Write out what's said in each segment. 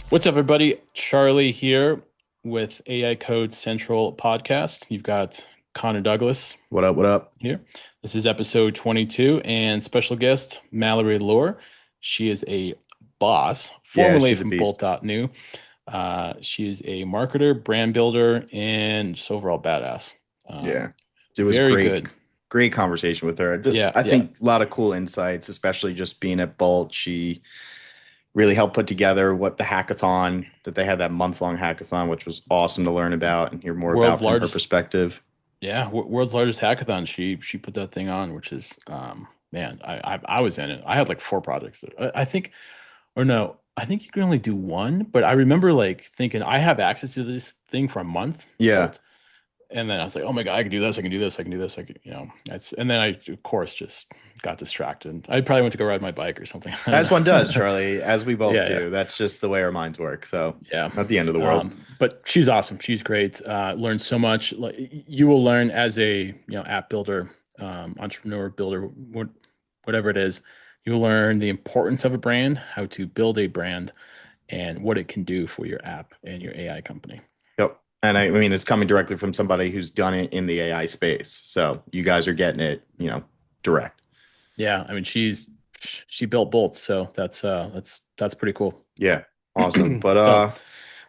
What's up, everybody? Charlie here with AI Code Central podcast. You've got Connor Douglas What up? What up? here. This is episode 22 and special guest Mallory Loar. She is a boss, Yeah, formerly she's a from beast. Bolt.new. She is a marketer, brand builder, and just overall badass. Yeah. Um, It was Very great, good. great conversation with her. Just, Yeah, I yeah. think a lot of cool insights, especially just being at Bolt. She really helped put together what the hackathon that they had, that month-long hackathon, which was awesome to learn about and hear more World's about from her largest, perspective. yeah, world's largest hackathon. She put that thing on, which is man, I was in it. I had like four projects. I think. Or no, I think you can only do one, but I remember like thinking I have access to this thing for a month, Yeah. Bolt. And then I was like, oh my God, I can do this, I can do this, I can do this. I can, that's and then I of course just got distracted. I probably went to go ride my bike or something. I don't As one does, know. Charlie, as we both Yeah, yeah. do. That's just the way our minds work. So, Yeah. not the end of the world. But she's awesome. She's great. Learned so much. Like you will learn as a app builder, entrepreneur, builder, whatever it is. You will learn the importance of a brand, how to build a brand, and what it can do for your app and your AI company. Yep. And I mean, it's coming directly from somebody who's done it in the AI space. So, you guys are getting it, direct. Yeah, I mean she built bolts, so that's pretty cool. Yeah, awesome. But So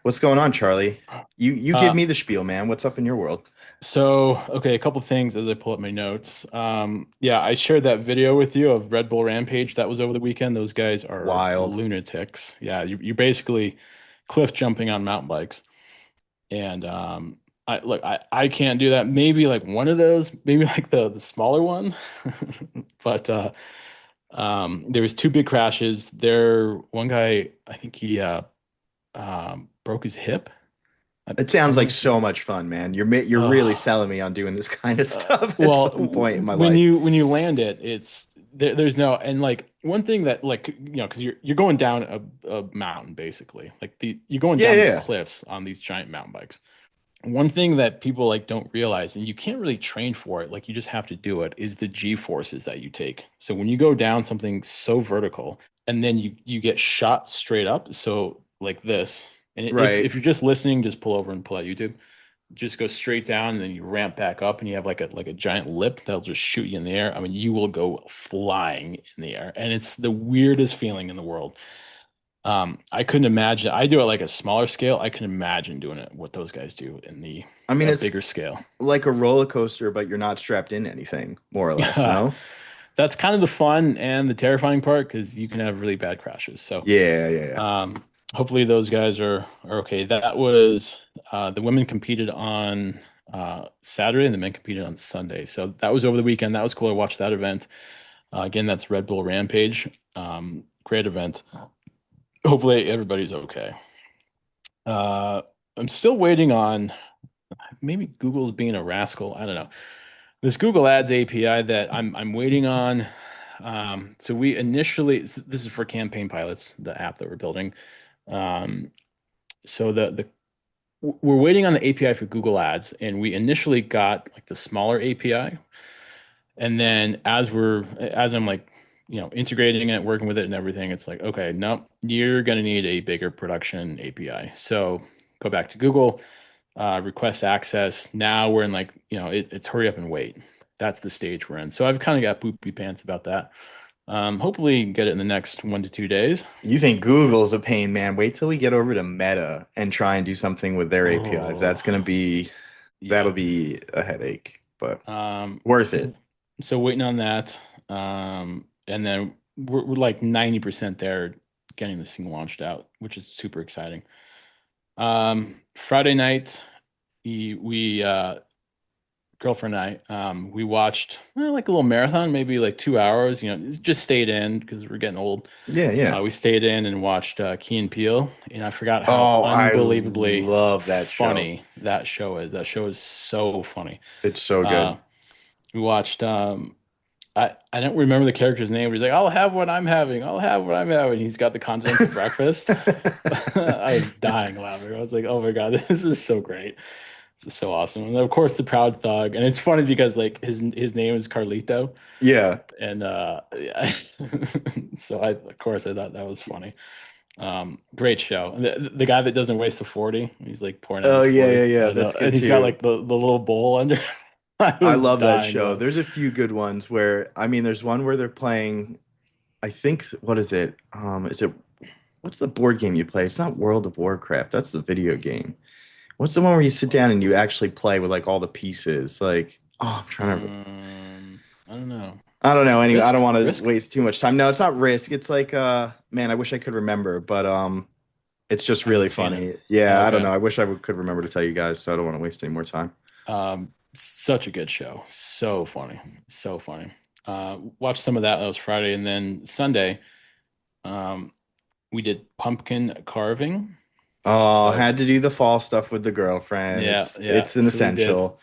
what's going on, Charlie? You give uh me the spiel, man. What's up in your world? okay, a couple things as I pull up my notes. Yeah, I shared that video with you of Red Bull Rampage that was over the weekend. Those guys are Wild. lunatics. Yeah, you're basically cliff jumping on mountain bikes. And I can't do that. Maybe like one of those, maybe like the smaller one. But there was two big crashes. There, one guy, I think he broke his hip. It I sounds want like to say. so much fun, man. You're really Uh, selling me on doing this kind of stuff at well, some point in my when life. you land it, there's no, and like one thing that like because you're going down a mountain basically, like you're going Yeah, down these yeah. cliffs on these giant mountain bikes. One thing that people like don't realize, and you can't really train for it, like you just have to do it, is the G forces that you take. So when you go down something so vertical and then you get shot straight up, so like this, and if Right. you're just listening, just pull over and pull out YouTube. Just go straight down and then you ramp back up and you have like a giant lip that'll just shoot you in the air. I mean, you will go flying in the air, and it's the weirdest feeling in the world. I couldn't imagine. I do it like a smaller scale. I can imagine doing it what those guys do in the I mean, it's bigger scale. like a roller coaster, but you're not strapped in anything, more or less, Yeah, no? that's kind of the fun and the terrifying part because you can have really bad crashes. So, Yeah, yeah, yeah. um, hopefully those guys are okay. That was the women competed on Saturday and the men competed on Sunday. So that was over the weekend. That was cool. I watched that event. Again, that's Red Bull Rampage. Great event. Hopefully everybody's okay. Uh, I'm still waiting on maybe Google's being a rascal. I don't know. This Google Ads API that I'm waiting on. So we initially this is for Campaign Pilots, the app that we're building. Um, so the we're waiting on the API for Google Ads, and we initially got like the smaller API, and then as I'm like integrating it, working with it, and everything, it's like okay, no, you're gonna need a bigger production API. So go back to Google, request access. Now we're in like, it's hurry up and wait. That's the stage we're in. So I've kind of got poopy pants about that. Hopefully get it in the next 1 to 2 days. You think Google's a pain, man. Wait till we get over to Meta and try and do something with their APIs. Oh, That'll yeah. be a headache, but Um, worth it. so waiting on that. And then we're like 90% there getting this thing launched out, which is super exciting. Friday night, we girlfriend and I, we watched like a little marathon, maybe like 2 hours. Just stayed in because we're getting old. Yeah, yeah. We stayed in and watched Key and Peele, and I forgot how Oh, I unbelievably love that show. funny that show is. That show is so funny. It's so Uh, good. we watched. I don't remember the character's name, but he's like, "I'll have what I'm having. I'll have what I'm having." He's got the continental breakfast. I was dying laughing. I was like, "Oh my God, this is so great." This is so awesome. And of course, the proud thug. And it's funny because like his name is Carlito. Yeah. And yeah. So of course I thought that was funny. Great show. And the guy that doesn't waste the 40, he's like pouring out Oh his yeah, 40. yeah, I yeah. don't know. That's And good he's got too. like the little bowl under. I I was love that dying to show. laugh. There's a few good ones where I mean, there's one where they're playing. I think what is it? What's the board game you play? It's not World of Warcraft. That's the video game. What's the one where you sit down and you actually play with like all the pieces? Like, oh, I'm trying to. I don't know. I don't know. Anyway, I don't Risk? want to Risk? waste too much time. No, it's not Risk. It's like, man, I wish I could remember, but it's just I haven't really seen it. funny. Yeah, I don't Okay. know. I wish could remember to tell you guys, so I don't want to waste any more time. Such a good show. So funny. So funny. Watched some of that. That was Friday. And then Sunday, um, we did pumpkin carving. Oh, So had to do the fall stuff with the girlfriend. yeah, yeah. It's an So we did essential.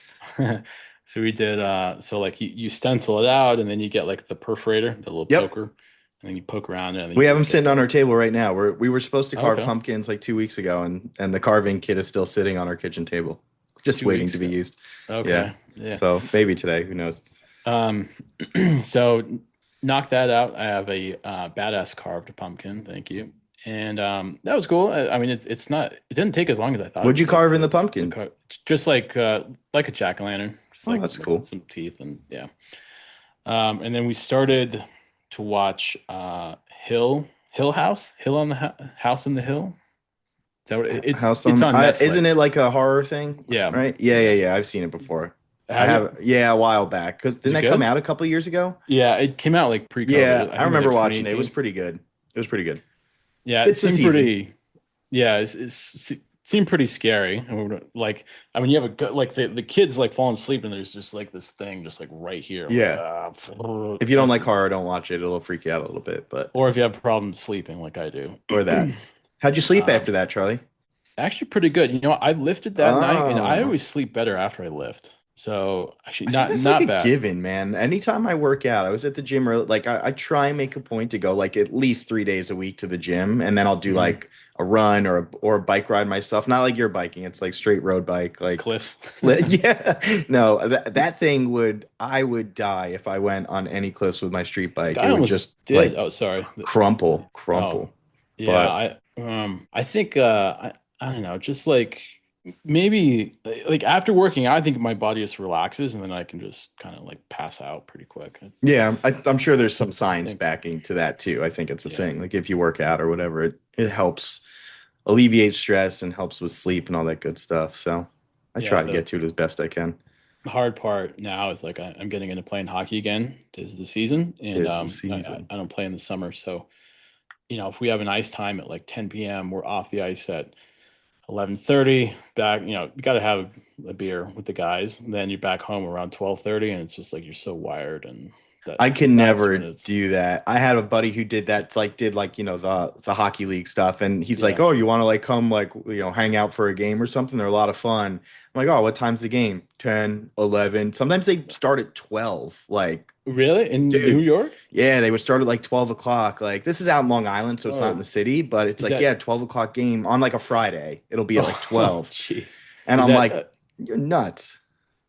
so we did so like you stencil it out and then you get like the perforator, the little Yep. poker, and then you poke around it and then We you have them just get sitting on the our table right now. We were supposed to carve okay, pumpkins like 2 weeks ago, and the carving kit is still sitting on our kitchen table, just two waiting weeks to be ago. used. Yeah. Okay. Yeah. So maybe today, who knows? Um so knock that out. I have a badass carved pumpkin, thank you. And that was cool. I mean it's not it didn't take as long as I thought it What'd would you take carve in the to pumpkin? carve just like a jack-o'-lantern, just Oh, like that's with cool. some teeth and yeah. And then we started to watch Hill House, Hill on the House in the Hill. Is that what House it's on, on isn't it Netflix. like a horror thing? Yeah. Right? Yeah, yeah, Yeah. yeah. I've seen it before. I Have you? have, yeah, a while back. Because Is didn't it that come good? out a couple years ago? Yeah, it came out like Yeah, pre-COVID. I I think it was remember like watching it. It was 2018. pretty good. It was pretty good. Yeah, it Fits the seemed season. pretty yeah, seemed pretty scary. Like I mean you have like the kids like falling asleep and there's just like this thing just like right here. I'm like, Yeah. If you don't that's like horror, don't watch it. It'll freak you out a little bit, but or if you have problems sleeping like I do. or that. How'd you sleep Um, after that, Charlie? Actually, pretty good. You know, I lifted that night, and I Oh. always sleep better after I lift. So actually, I think not that's like not a bad. given, man. Anytime I work out, I was at the gym early, like I try and make a point to go like at least 3 days a week to the gym, and then I'll do Hmm. like a run or a bike ride myself. Not like you're biking, it's like straight road bike, like Cliff. yeah. No, that thing I would die if I went on any cliffs with my street bike. It I would almost just did. like Oh, sorry. Oh, crumple. yeah. But I think I don't know. Just like maybe like after working out, I think my body just relaxes, and then I can just kind of like pass out pretty quick. yeah, I'm sure there's some I science think backing to that too. I think it's a yeah, thing. Like if you work out or whatever, it helps alleviate stress and helps with sleep and all that good stuff. So I yeah. try to get to it as best I can. The hard part now is like I'm getting into playing hockey again. This the season, and Is the I season. I don't play in the summer, so you know if we have an ice time at like 10 p.m., we're off the ice at 11:30. Back, you know, you got to have a beer with the guys. And then you're back home around 12:30, and it's just like you're so wired, and I can that's never when it's do that. I had a buddy who did that, like did like, the hockey league stuff. And he's like, yeah, oh, you want to like come like, hang out for a game or something? They're a lot of fun. I'm like, oh, what time's the game? 10, 11. Sometimes they start at 12. Like, really in New dude, York. yeah, they would start at like 12 o'clock. Like, this is out in Long Island, so it's not in the Oh, city, but it's is like, yeah, that 12 o'clock game on like a Friday. It'll be at like oh 12. jeez, And is I'm that like, you're nuts.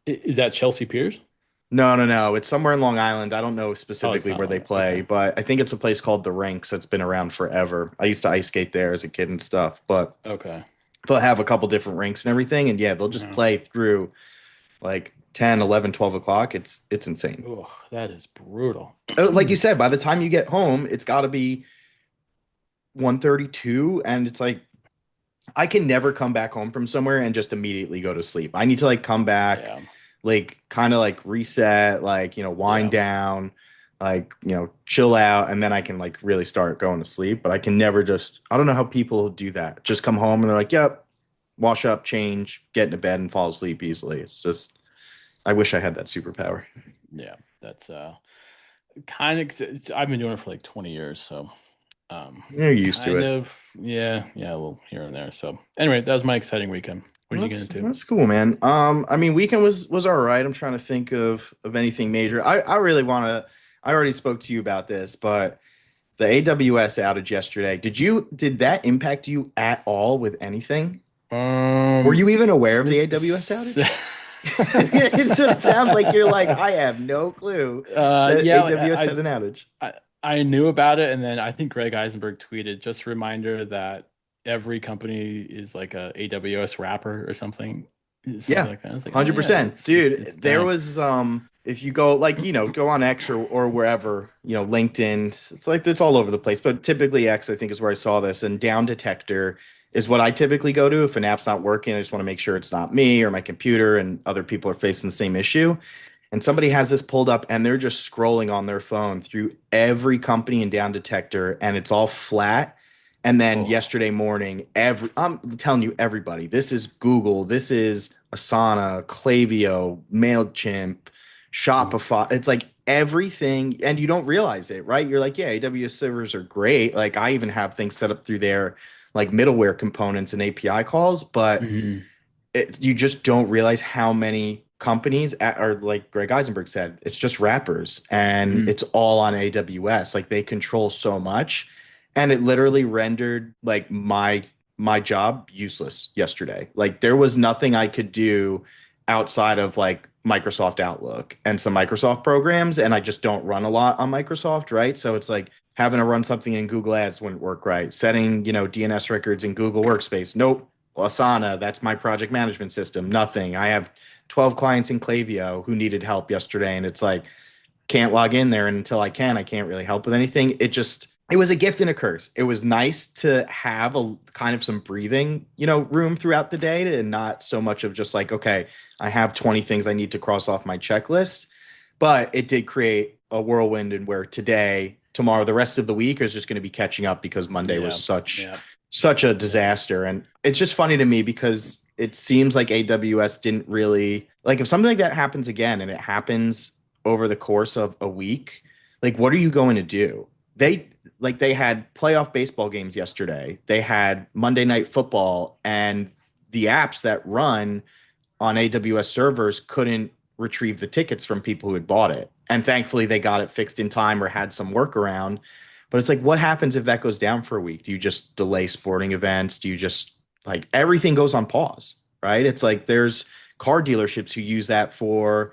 is that Chelsea Piers? No, no, no. It's somewhere in Long Island. I don't know Oh, it's specifically not where Long they Island. Okay, play, but I think it's a place called the Rinks that's been around forever. I used to ice skate there as a kid and stuff, but okay, they'll have a couple different rinks and everything. And yeah, they'll just yeah. play through like 10, 11, 12 o'clock. It's insane. Oh, that is brutal. Like you said, by the time you get home, it's got to be 1:32, and it's like I can never come back home from somewhere and just immediately go to sleep. I need to like come back, Yeah, like kind of like reset, like, wind yeah. down, like, chill out, and then I can like really start going to sleep. But I can never just, I don't know how people do that. Just come home and they're like, yep, wash up, change, get into bed and fall asleep easily. It's just, I wish I had that superpower. Yeah, that's kind of I've been doing it for like 20 years, so You're used to kind it. of yeah, a little here and there. So anyway, that was my exciting weekend. What did you get into? That's cool, man. I mean, weekend was all right. I'm trying to think of anything major. I really want to. I already spoke to you about this, but the AWS outage yesterday. Did that impact you at all with anything? Were Um you even aware of the AWS s- outage? It sort of sounds like you're like, I have no clue that yeah, like AWS had an outage. I I knew about it, and then I think Greg Eisenberg tweeted just a reminder that every company is like a AWS wrapper or something Yeah, like that. I was like, oh yeah, 100%. it's Dude, there dang. was if you go like, go on X or wherever, LinkedIn, it's like it's all over the place, but typically X I think is where I saw this, and Down Detector is what I typically go to if an app's not working. I just want to make sure it's not me or my computer and other people are facing the same issue. And somebody has this pulled up and they're just scrolling on their phone through every company in Down Detector and it's all flat. And then Oh. yesterday morning, I'm telling you, everybody, this is Google, this is Asana, Klaviyo, MailChimp, Oof. Shopify. It's like everything, and you don't realize it, right? You're like, yeah, AWS servers are great. Like I even have things set up through there, like middleware components and API calls, but Mhm. you just don't realize how many companies are like Greg Eisenberg said, it's just wrappers and Mhm. it's all on AWS. Like they control so much. And it literally rendered like my job useless yesterday. Like there was nothing I could do outside of like Microsoft Outlook and some Microsoft programs. And I just don't run a lot on Microsoft, right? So it's like having to run something in Google Ads wouldn't work right. Setting, DNS records in Google Workspace. Nope. Asana, that's my project management system. Nothing. I have 12 clients in Klaviyo who needed help yesterday, and it's like, can't log in there. And until I can't really help with anything. It was a gift and a curse. It was nice to have a kind of some breathing, room throughout the day and not so much of just like, okay, I have 20 things I need to cross off my checklist. But it did create a whirlwind and where today, tomorrow, the rest of the week is just going to be catching up because Monday was Yeah. such Yeah. such a Yeah. disaster. And it's just funny to me because it seems like AWS didn't really like if something like that happens again and it happens over the course of a week, like what are you going to do? They had playoff baseball games yesterday. They had Monday night football and the apps that run on AWS servers couldn't retrieve the tickets from people who had bought it. And thankfully, they got it fixed in time or had some workaround. But it's like, what happens if that goes down for a week? Do you just delay sporting events? Do you just like everything goes on pause, right? It's like there's car dealerships who use that for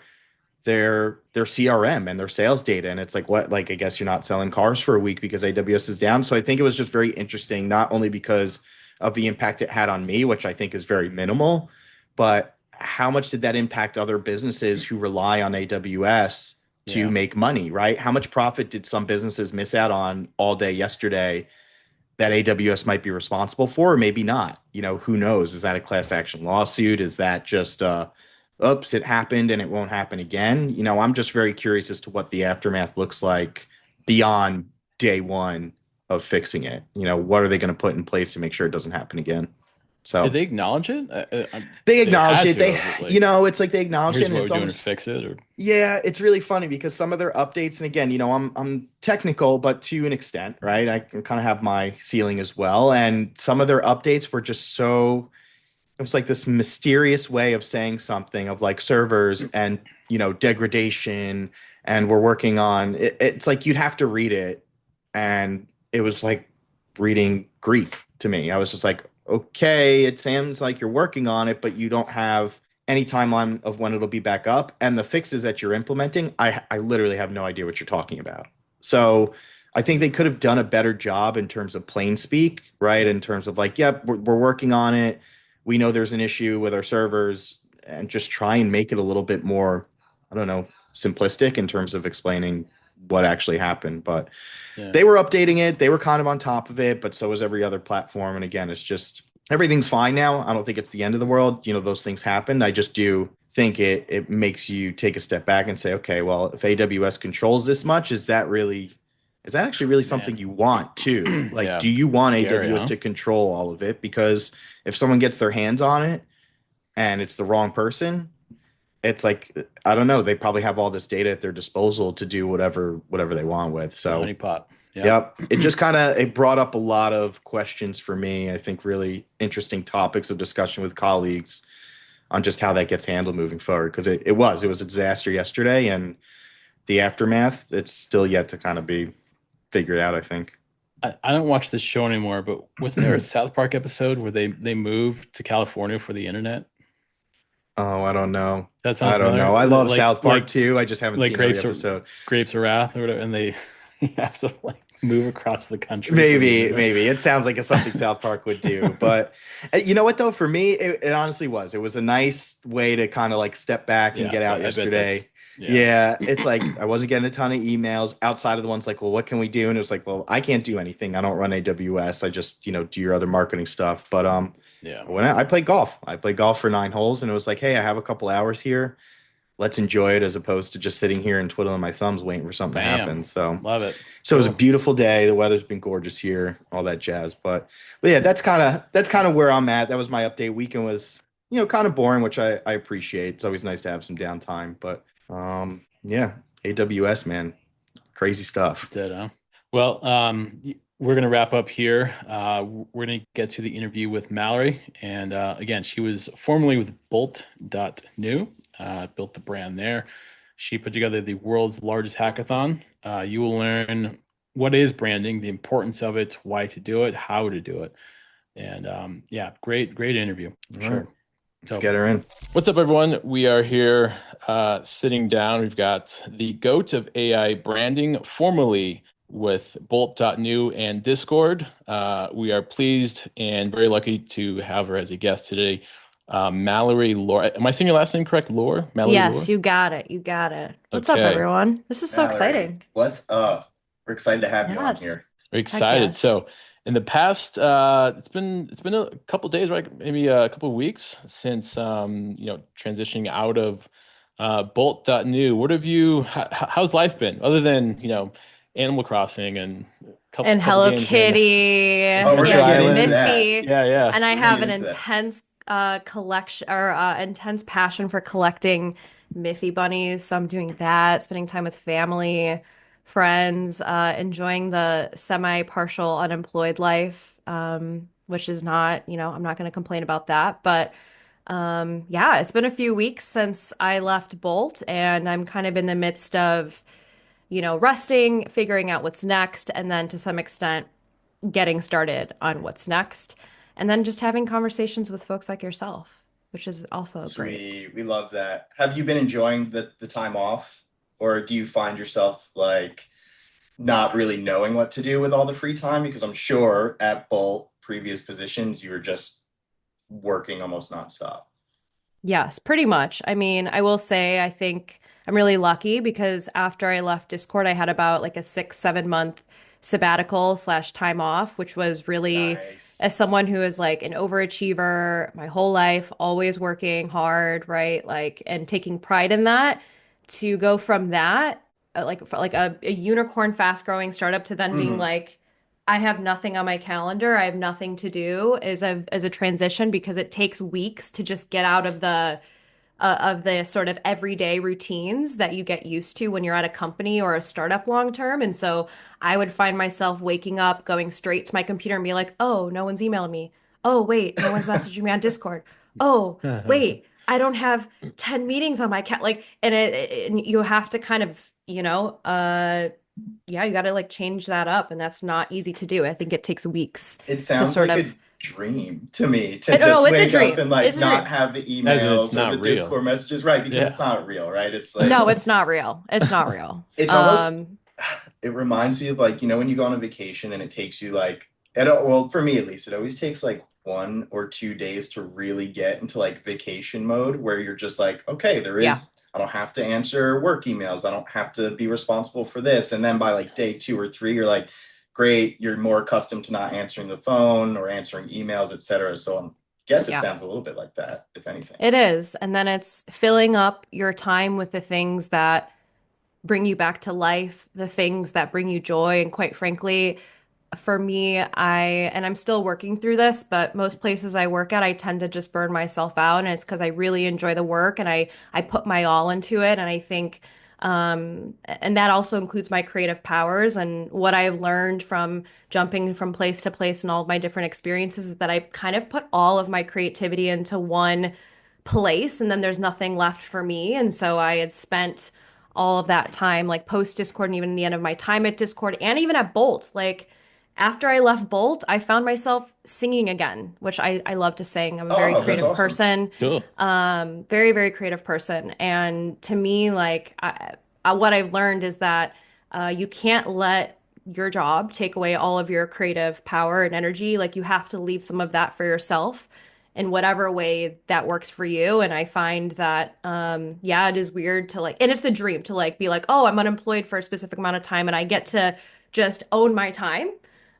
their CRM and their sales data. And it's like, what, like, I guess you're not selling cars for a week because AWS is down. So I think it was just very interesting, not only because of the impact it had on me, which I think is very minimal, but how much did that impact other businesses who rely on AWS to Yeah. make money, right? How much profit did some businesses miss out on all day yesterday that AWS might be responsible for, or maybe not. Who knows? Is that a class action lawsuit? Is that just oops, it happened and it won't happen again? I'm just very curious as to what the aftermath looks like beyond day one of fixing it. What are they going to put in place to make sure it doesn't happen again? Did So they acknowledge it? they They acknowledge had it. to have like, It's like they acknowledge it here's and what we're it's doing to almost fix it, or yeah, it's really funny because some of their updates, and again, I'm technical, but to an extent, right? I can kind of have my ceiling as well. And some of their updates were just so it was like this mysterious way of saying something of like servers and degradation, and we're working on it. It's like you'd have to read it, and it was like reading Greek to me. I was just like, okay, it sounds like you're working on it, but you don't have any timeline of when it'll be back up. And the fixes that you're implementing, I literally have no idea what you're talking about. So I think they could have done a better job in terms of plain speak, right? In terms of like, yep, we're working on it. We know there's an issue with our servers, and just try and make it a little bit more, I don't know, simplistic in terms of explaining what actually happened. But yeah. they were updating it. They were kind of on top of it, but so was every other platform. And again, it's just everything's fine now. I don't think it's the end of the world. Those things happen. I just do think it makes you take a step back and say, okay, well, if AWS controls this much, is that actually really something Man. you want too? Like, Yeah. do you It's want scary, AWS huh? to control all of it? Because if someone gets their hands on it and it's the wrong person, it's like I don't know, they probably have all this data at their disposal to do whatever they want with. The So honeypot. Yep. yep. It just kind of it brought up a lot of questions for me. I think really interesting topics of discussion with colleagues on just how that gets handled moving forward. Because it was a disaster yesterday, and the aftermath, it's still yet to kind of be figured out, I think. I don't watch this show anymore, but wasn't there a South Park episode where they moved to California for the internet? Oh, I don't know. That sound I don't know. I familiar? love South Park too. I just haven't Like seen every episode. grapes of wrath or whatever, and they You have to like move across the country for the Maybe, interview. maybe. It sounds like it's something South Park would do. But you know what, though? For me, it honestly was. It was a nice way to kind of like step back and Yeah, get out I bet that's yesterday. yeah. Yeah, it's like I wasn't getting a ton of emails outside of the ones like, well, what can we do? And it was like, well, I can't do anything. I don't run AWS. I just, do your other marketing stuff. But Yeah. when I played golf, I played golf for 9 holes, and it was like, hey, I have a couple hours here. Let's enjoy it as opposed to just sitting here and twiddling my thumbs waiting for something to happen. Bam. So. Love it. So it was a Cool. beautiful day. The weather's been gorgeous here, all that jazz. But yeah, that's kind of where I'm at. That was my update. Weekend was, kind of boring, which I appreciate. It's always nice to have some downtime. But yeah, AWS, man, crazy stuff. Did, huh? Well, we're gonna wrap up here. We're gonna get to the interview with Mallory, and again, she was formerly with Bolt.new, built the brand there. She put together the world's largest hackathon. You will learn what is branding, the importance of it, why to do it, how to do it, and yeah, great interview for All right, sure. let's So. get her in. What's up, everyone? We are here sitting down. We've got the GOAT of AI branding, formerly with Bolt.new and Discord. We are pleased and very lucky to have her as a guest today. Mallory Loar. Am I saying your last name correct? Loar? Mallory Yes, Loar? you got it. You got it. What's up, Okay. everyone? This is so Mallory, exciting. what's up? We're excited to have you on Yes. here. Very Heck excited. yes. So, in the past, it's been a couple days, right? Maybe a couple of weeks since transitioning out of Bolt.new. What have you? How's life been, other than Animal Crossing and a couple And couple Hello games here Kitty. in Oh, we're Treasure gonna Yes, get into Island? that. Miffy. Yeah, yeah. And I We're gonna have get an into that. intense collection or intense passion for collecting Miffy bunnies. So I'm doing that, spending time with family, friends, enjoying the semi-partial unemployed life, which is not, I'm not going to complain about that. But yeah, it's been a few weeks since I left Bolt, and I'm kind of in the midst of resting, figuring out what's next, and then to some extent, getting started on what's next. And then just having conversations with folks like yourself, which is also great. Sweet. We love that. Have you been enjoying the time off? Or do you find yourself like not really knowing what to do with all the free time? Because I'm sure at both previous positions, you were just working almost nonstop. Yes, pretty much. I mean, I will say I think I'm really lucky because after I left Discord, I had about like a 6, 7 month sabbatical slash time off, which was really, Nice. as someone who is like an overachiever my whole life, always working hard, right? Like, and taking pride in that, to go from that, like a unicorn fast growing startup to then being Hmm. like, I have nothing on my calendar. I have nothing to do as a transition because it takes weeks to just get out of the sort of everyday routines that you get used to when you're at a company or a startup long term. And so I would find myself waking up, going straight to my computer and be like, "Oh, no one's emailing me. Oh, wait, no one's messaging me on Discord. Oh, wait, I don't have 10 meetings on my like, and you have to kind of, yeah, you got to like change that up, and that's not easy to do. I think it takes weeks It to sounds sort like a of. dream to me to No, just it's a wake up dream. and like It's a not dream. have the As in, it's emails or the not real. Discord messages, right? Because it's Yeah. not real, right? It's like No, it's not real. It's not real. it's almost it reminds me of like when you go on a vacation and it takes you like well, for me at least, it always takes like 1 or 2 days to really get into like vacation mode where you're just like, okay, Yeah, I don't have to answer work emails, I don't have to be responsible for this, and then by like day 2 or 3 you're like, great, you're more accustomed to not answering the phone or answering emails, etc. So I guess it yeah. sounds a little bit like that, if anything. It is. And then it's filling up your time with the things that bring you back to life, the things that bring you joy. And quite frankly, for me, and I'm still working through this, but most places I work at, I tend to just burn myself out. And it's because I really enjoy the work and I put my all into it. And I think, and that also includes my creative powers. And what I've learned from jumping from place to place and all of my different experiences is that I kind of put all of my creativity into one place and then there's nothing left for me. And so I had spent all of that time, like post Discord and even the end of my time at Discord and even at Bolt, like after I left Bolt, I found myself singing again, which I love to sing. I'm a very Oh, that's creative awesome. person, Cool. very, very creative person. And to me, like what I've learned is that you can't let your job, take away all of your creative power and energy. Like you have to leave some of that for yourself in whatever way that works for you. And I find that, yeah, it is weird to like, and it's the dream to like be like, oh, I'm unemployed for a specific amount of time and I get to just own my time,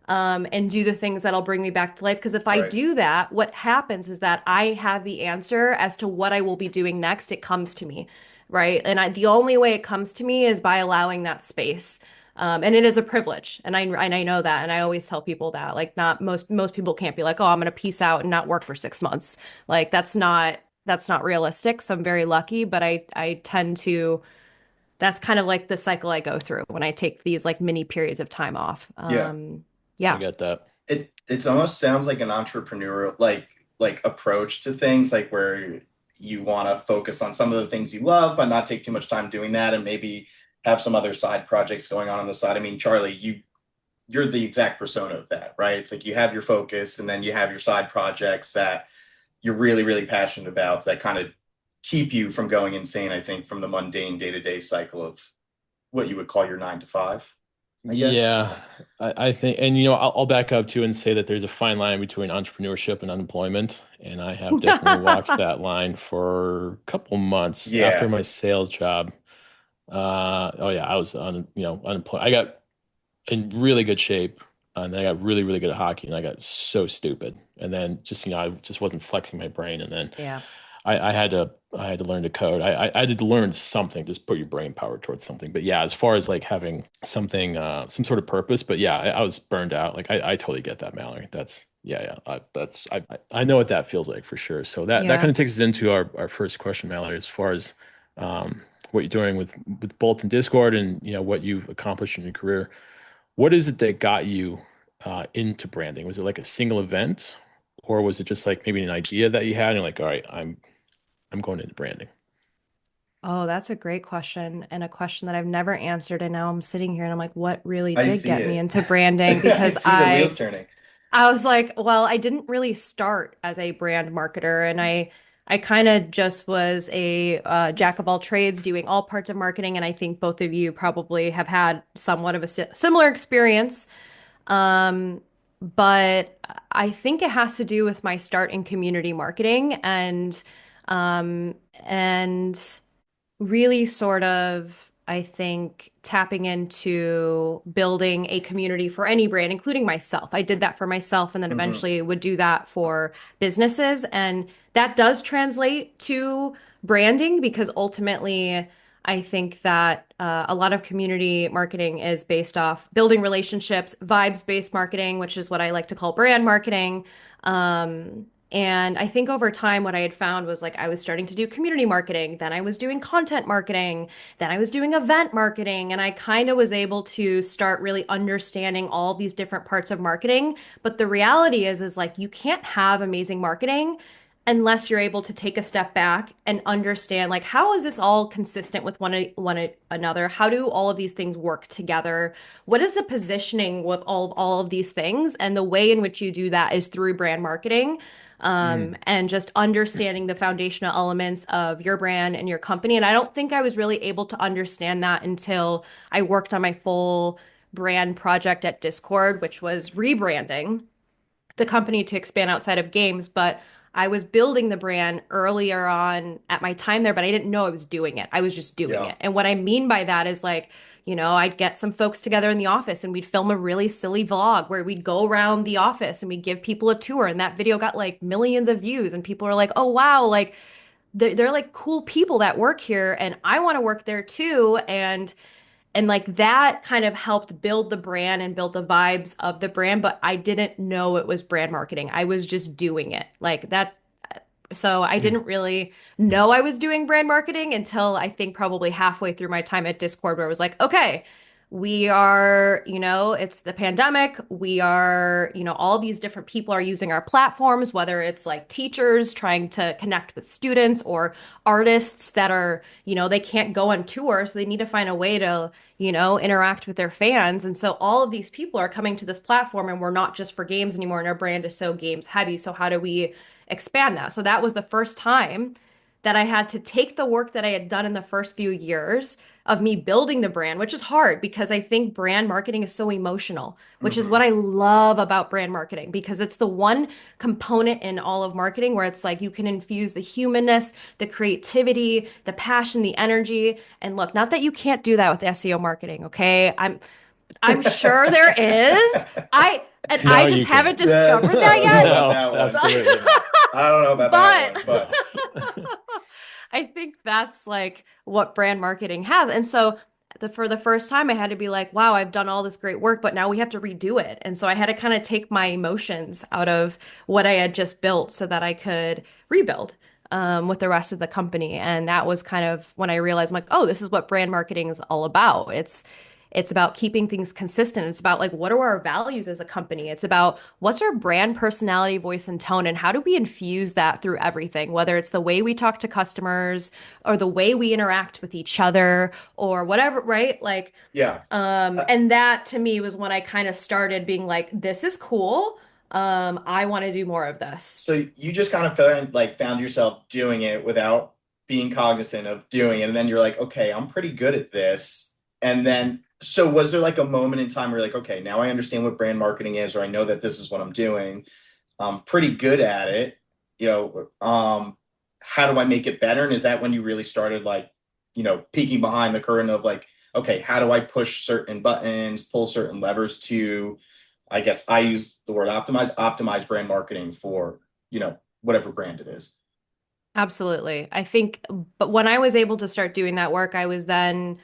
and do the things that'll bring me back to life. Because if I Right. do that, what happens is that I have the answer as to what I will be doing next. It comes to me, right? And the only way it comes to me is by allowing that space. And it is a privilege, and I know that, and I always tell people that like not most people can't be like, oh, I'm gonna peace out and not work for 6 months. Like that's not realistic. So I'm very lucky, but I tend to that's kind of like the cycle I go through when I take these like mini periods of time off. Yeah. I Yeah. get that. It almost sounds like an entrepreneurial approach to things, like where you want to focus on some of the things you love, but not take too much time doing that, and maybe have some other side projects going on the side. I mean, Charlie, you're the exact persona of that, right? It's like you have your focus, and then you have your side projects that you're really, really passionate about that kind of keep you from going insane, I think, from the mundane day-to-day cycle of what you would call your 9 to 5, I guess. Yeah, I think, and I'll back up too and say that there's a fine line between entrepreneurship and unemployment, and I have definitely walked that line for a couple months after Yeah. my sales job. Oh yeah, I was unemployed. I got in really good shape, and then I got really, really good at hockey, and I got so stupid, and then just I just wasn't flexing my brain, and then Yeah. I had to learn to code. I had to learn something, just put your brain power towards something. But yeah, as far as like having something, some sort of purpose. But yeah, I was burned out. Like I totally get that, Mallory. That's yeah, yeah. I know what that feels like for sure. So that Yeah. kind of takes us into our first question, Mallory, as far as what you're doing with Bolt and Discord, and what you've accomplished in your career. What is it that got you into branding? Was it like a single event, or was it just like maybe an idea that you had, and you're like, all right, I'm going into branding. Oh, that's a great question and a question that I've never answered. And now I'm sitting here and I'm like, what really I did see get me it. into branding? I Because see the wheels I turning. I was like, well, I didn't really start as a brand marketer, and I kind of just was a jack of all trades, doing all parts of marketing. And I think both of you probably have had somewhat of a similar experience. Um, but I think it has to do with my start in community marketing and really sort of, I think, tapping into building a community for any brand, including myself. I did that for myself and then Hmm. eventually would do that for businesses. And that does translate to branding because ultimately, I think that a lot of community marketing is based off building relationships, vibes-based marketing, which is what I like to call brand marketing. And I think over time, what I had found was like I was starting to do community marketing, then I was doing content marketing, then I was doing event marketing, and I kind of was able to start really understanding all these different parts of marketing. But the reality is like you can't have amazing marketing unless you're able to take a step back and understand like how is this all consistent with one another? How do all of these things work together? What is the positioning with all of these things? And the way in which you do that is through brand marketing, Mm. and just understanding the foundational elements of your brand and your company. And I don't think I was really able to understand that until I worked on my full brand project at Discord, which was rebranding the company to expand outside of games, but I was building the brand earlier on at my time there, but I didn't know I was doing it. I was just doing Yeah. it. And what I mean by that is like, I'd get some folks together in the office and we'd film a really silly vlog where we'd go around the office and we'd give people a tour. And that video got like millions of views. And people are like, oh, wow, like they're like cool people that work here. And I want to work there too. And like that kind of helped build the brand and build the vibes of the brand, but I didn't know it was brand marketing. I was just doing it like that. So I Mm. didn't really know I was doing brand marketing until I think probably halfway through my time at Discord, where I was like, okay, we are, it's the pandemic. We are, all these different people are using our platforms, whether it's like teachers trying to connect with students or artists that are, they can't go on tour. So they need to find a way to, interact with their fans. And so all of these people are coming to this platform and we're not just for games anymore. And our brand is so games heavy. So how do we expand that? So that was the first time that I had to take the work that I had done in the first few years of me building the brand, which is hard because I think brand marketing is so emotional, which is what Hmm. I love about brand marketing because it's the one component in all of marketing where it's like you can infuse the humanness, the creativity, the passion, the energy. And look, not that you can't do that with SEO marketing, okay? I'm sure there is. I No, just you haven't can't. discovered I don't know that about No, that one. absolutely not. I don't know about that But one, but I think that's like what brand marketing has. And so for the first time, I had to be like, wow, I've done all this great work, but now we have to redo it. And so I had to kind of take my emotions out of what I had just built so that I could rebuild with the rest of the company. And that was kind of when I realized, I'm like, oh, this is what brand marketing is all about. It's about keeping things consistent. It's about like what are our values as a company? It's about what's our brand personality, voice, and tone, and how do we infuse that through everything, whether it's the way we talk to customers or the way we interact with each other or whatever, right? Like, yeah. Uh, and that to me was when I kind of started being like, this is cool. I want to do more of this. so you just kind of found yourself doing it without being cognizant of doing it, and then you're like, okay, I'm pretty good at this. And then, so was there like a moment in time where you're like, okay, now I understand what brand marketing is, or I know that this is what I'm doing. I'm pretty good at it. You know, how do I make it better? And is that when you really started like, peeking behind the curtain of like, okay, how do I push certain buttons, pull certain levers to, I guess I use the word optimize brand marketing for, whatever brand it is. Absolutely. I think, but when I was able to start doing that work, I was then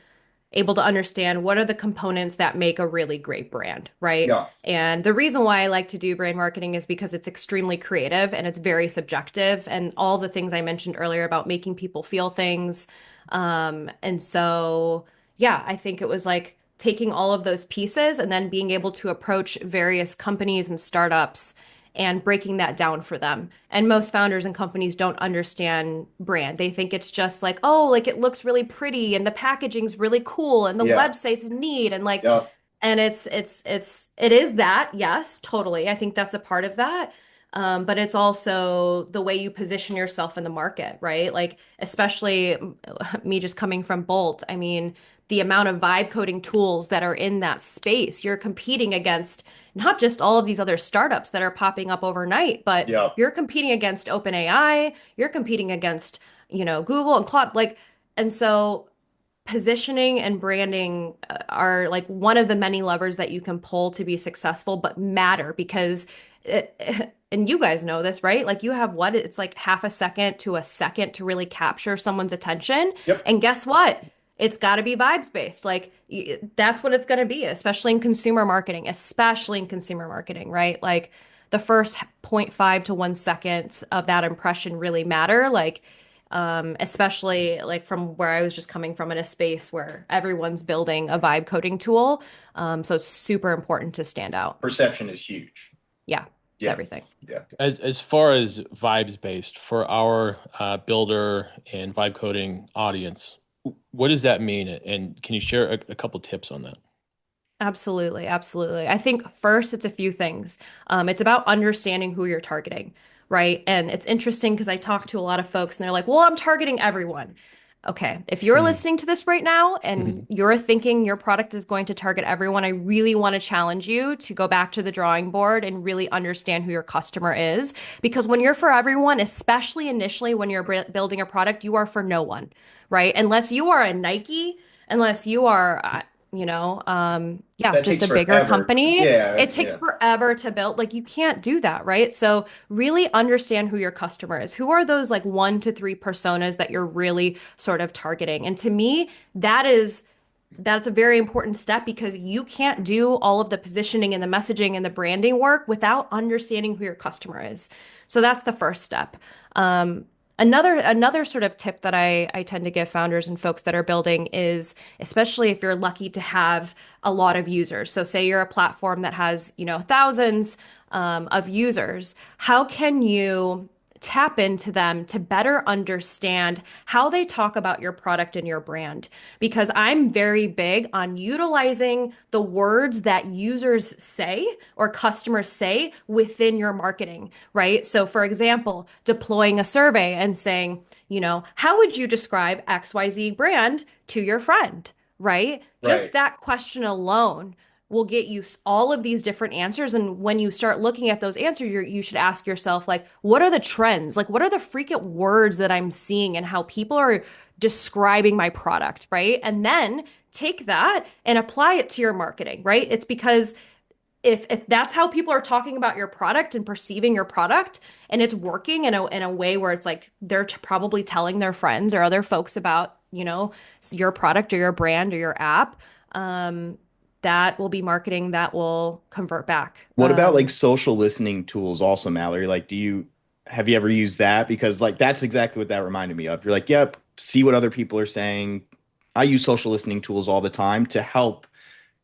able to understand what are the components that make a really great brand, right? Yeah. And the reason why I like to do brand marketing is because it's extremely creative and it's very subjective and all the things I mentioned earlier about making people feel things. And so, yeah, I think it was like taking all of those pieces and then being able to approach various companies and startups and breaking that down for them. And most founders and companies don't understand brand. They think it's just like, oh, like it looks really pretty and the packaging's really cool and the Yeah. website's neat and like Yeah. and it is that, yes, totally. I think that's a part of that. But it's also the way you position yourself in the market, right? Like, especially me just coming from Bolt. I mean, the amount of vibe coding tools that are in that space, you're competing against not just all of these other startups that are popping up overnight, but Yeah. you're competing against OpenAI, you're competing against, Google and Claude, like, and so positioning and branding are like one of the many levers that you can pull to be successful, but matter because and you guys know this, right? Like you have what? It's like half a second to a second to really capture someone's attention. Yep. And guess what? It's got to be vibes based. Like that's what it's going to be, especially in consumer marketing, right? Like the first zero point 0.5 to 1 second of that impression really matter. Like especially like from where I was just coming from in a space where everyone's building a vibe coding tool. So it's super important to stand out. Perception is huge. Yeah, it's Yeah. everything. Yeah. As far as vibes based for our builder and vibe coding audience, what does that mean? And can you share a couple tips on that? Absolutely, absolutely. I think first it's a few things. It's about understanding who you're targeting, right? And it's interesting because I talk to a lot of folks and they're like, well, I'm targeting everyone. Okay, if you're listening to this right now and you're thinking your product is going to target everyone, I really want to challenge you to go back to the drawing board and really understand who your customer is. Because when you're for everyone, especially initially when you're building a product, you are for no one, right? Unless you are a Nike, unless you are, yeah, That just takes a bigger forever. company. Yeah. It takes Yeah. forever to build. Like you can't do that, right? So really understand who your customer is. Who are those like 1 to 3 personas that you're really sort of targeting? And to me, that's a very important step because you can't do all of the positioning and the messaging and the branding work without understanding who your customer is. So that's the first step. Another sort of tip that I tend to give founders and folks that are building is, especially if you're lucky to have a lot of users. So say you're a platform that has, thousands of users, how can you tap into them to better understand how they talk about your product and your brand. Because I'm very big on utilizing the words that users say or customers say within your marketing, right? So, for example, deploying a survey and saying, how would you describe XYZ brand to your friend, right? Just Right. that question alone will get you all of these different answers. And when you start looking at those answers, you should ask yourself, like, what are the trends? Like, what are the frequent words that I'm seeing and how people are describing my product, right? And then take that and apply it to your marketing, right? It's because if that's how people are talking about your product and perceiving your product and it's working in a way where it's like they're probably telling their friends or other folks about, your product or your brand or your app, um, that will be marketing that will convert back. What about like social listening tools also, Mallory? Like, have you ever used that? Because like that's exactly what that reminded me of. You're like, yep, see what other people are saying. I use social listening tools all the time to help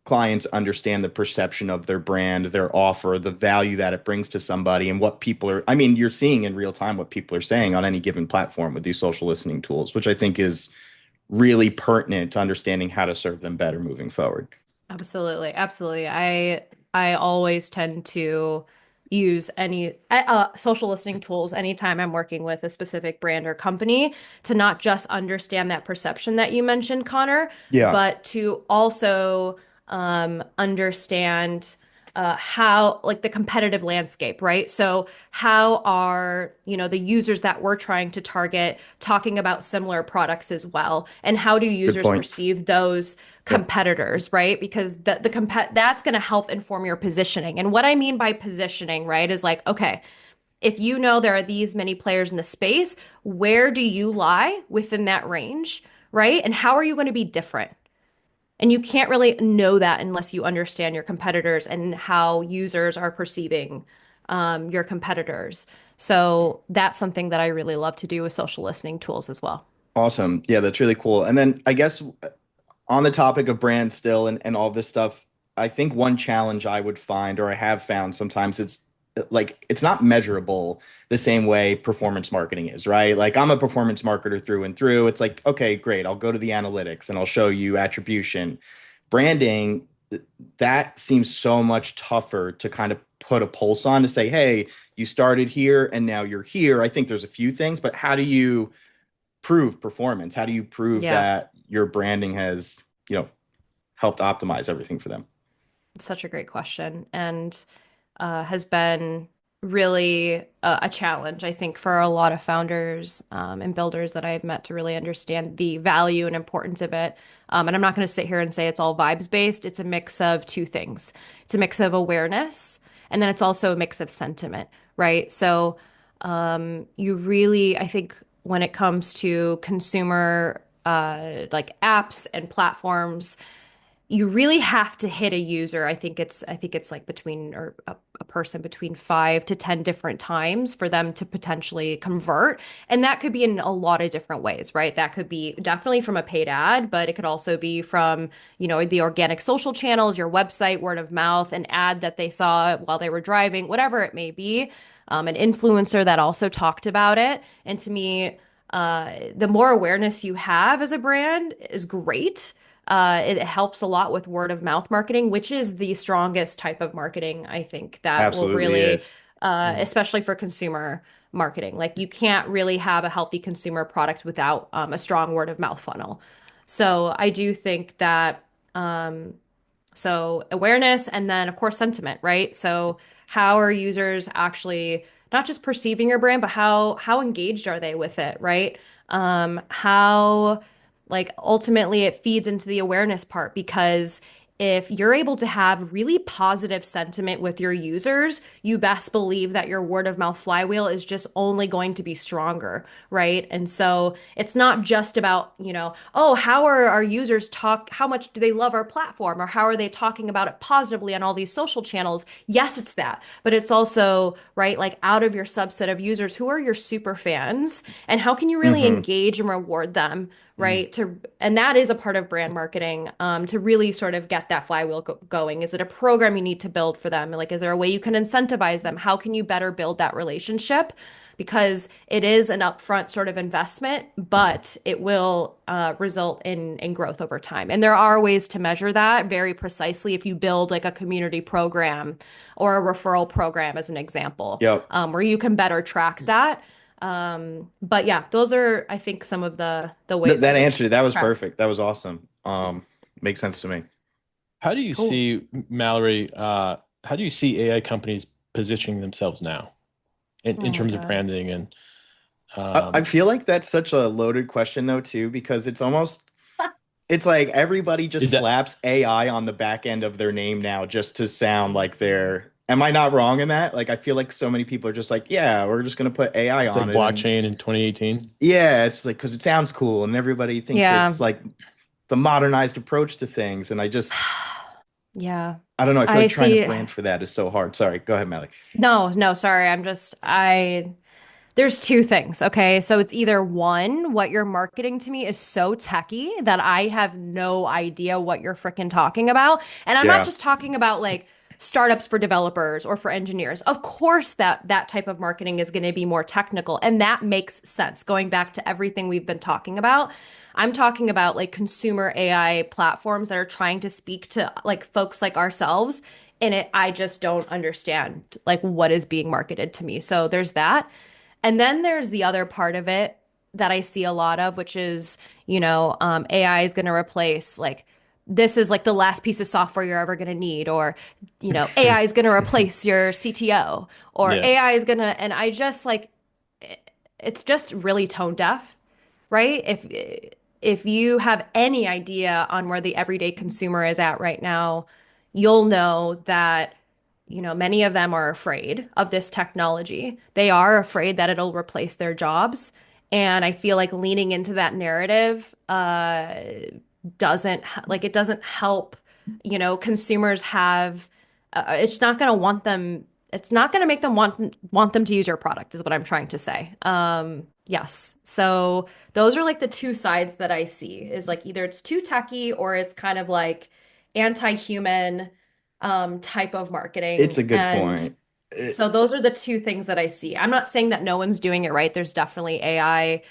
clients understand the perception of their brand, their offer, the value that it brings to somebody, and what people are. I mean, you're seeing in real time what people are saying on any given platform with these social listening tools, which I think is really pertinent to understanding how to serve them better moving forward. Absolutely, absolutely. I always tend to use any social listening tools anytime I'm working with a specific brand or company to not just understand that perception that you mentioned, Connor, Yeah, but to also understand how like the competitive landscape, right? So how are, the users that we're trying to target talking about similar products as well? And how do good users point. perceive those Yep. competitors, right? Because that's going to help inform your positioning. And what I mean by positioning, right, is like, okay, if you know there are these many players in the space, where do you lie within that range, right? And how are you going to be different? And you can't really know that unless you understand your competitors and how users are perceiving your competitors. So that's something that I really love to do with social listening tools as well. Awesome. Yeah, that's really cool. And then I guess on the topic of brand still and all this stuff, I think one challenge I would find, or I have found sometimes, it's like it's not measurable the same way performance marketing is, right? Like I'm a performance marketer through and through. It's like, okay, great. I'll go to the analytics and I'll show you attribution. Branding, that seems so much tougher to kind of put a pulse on to say, hey, you started here and now you're here. I think there's a few things, but how do you prove performance? How do you prove Yeah. that your branding has, you know, helped optimize everything for them? It's such a great question and has been really a challenge, I think, for a lot of founders and builders that I've met to really understand the value and importance of it. And I'm not going to sit here and say it's all vibes based. It's a mix of two things. It's a mix of awareness, and then it's also a mix of sentiment, right? So you really, I think, when it comes to consumer like apps and platforms, you really have to hit a user. I think it's like between or a person between 5 to 10 different times for them to potentially convert. And that could be in a lot of different ways, right? That could be definitely from a paid ad, but it could also be from, the organic social channels, your website, word of mouth, an ad that they saw while they were driving, whatever it may be. An influencer that also talked about it. And to me, the more awareness you have as a brand is great. It helps a lot with word of mouth marketing, which is the strongest type of marketing, I think, that will Absolutely really, is. Yeah. especially for consumer marketing. Like you can't really have a healthy consumer product without a strong word of mouth funnel. So I do think that so awareness and then of course sentiment, right? So how are users actually not just perceiving your brand, but how engaged are they with it, right? How like ultimately it feeds into the awareness part because if you're able to have really positive sentiment with your users, you best believe that your word of mouth flywheel is just only going to be stronger, right? And so it's not just about, oh, how are our users how much do they love our platform or how are they talking about it positively on all these social channels? Yes, it's that. But it's also, right, like out of your subset of users, who are your super fans and how can you really Hmm. engage and reward them? Right and that is a part of brand marketing to really sort of get that flywheel going. Is it a program you need to build for them? Like is there a way you can incentivize them? How can you better build that relationship? because it is an upfront sort of investment, but it will result in growth over time. And there are ways to measure that very precisely if you build like a community program or a referral program, as an example, Yep. where you can better track that. But yeah, those are, I think, some of the ways That that we can answered it. That was track. perfect. That was awesome. Makes sense to me. How do you Cool. see, Mallory, how do you see AI companies positioning themselves now in Oh my terms of God. branding and I um, feel like that's such a loaded question though too, because it's like everybody just is that slaps AI on the back end of their name now just to sound like they're. Am I not wrong in that? Like I feel like so many people are just like, yeah, we're just gonna put AI it's like on it, and blockchain in 2018? yeah, it's like because it sounds cool, and everybody thinks Yeah. it's like the modernized approach to things, and Yeah. I don't know. I feel I like trying to see. brand for that is so hard. Sorry, go ahead, Malik. No, no, sorry. There's two things, okay? So it's either one, what you're marketing to me is so techy that I have no idea what you're freaking talking about. And I'm not Yeah, just talking about like startups for developers or for engineers. Of course that type of marketing is going to be more technical, and that makes sense. Going back to everything we've been talking about, I'm talking about like consumer AI platforms that are trying to speak to like folks like ourselves. And I just don't understand like what is being marketed to me. So there's that. And then there's the other part of it that I see a lot of, which is, AI is going to replace like this is like the last piece of software you're ever going to need, or, AI is going to replace your CTO, or Yeah. AI is going to, and I just like, it's just really tone deaf, right? If you have any idea on where the everyday consumer is at right now, you'll know that many of them are afraid of this technology. They are afraid that it'll replace their jobs. And I feel like leaning into that narrative it doesn't help, consumers have it's not going to want them it's not going to make them want them to use your product is what I'm trying to say. Yes. So those are like the two sides that I see is like either it's too techy or it's kind of like anti-human type of it's marketing. a good And point. so those are the two things that I see. I'm not saying that no one's doing it right. There's definitely AI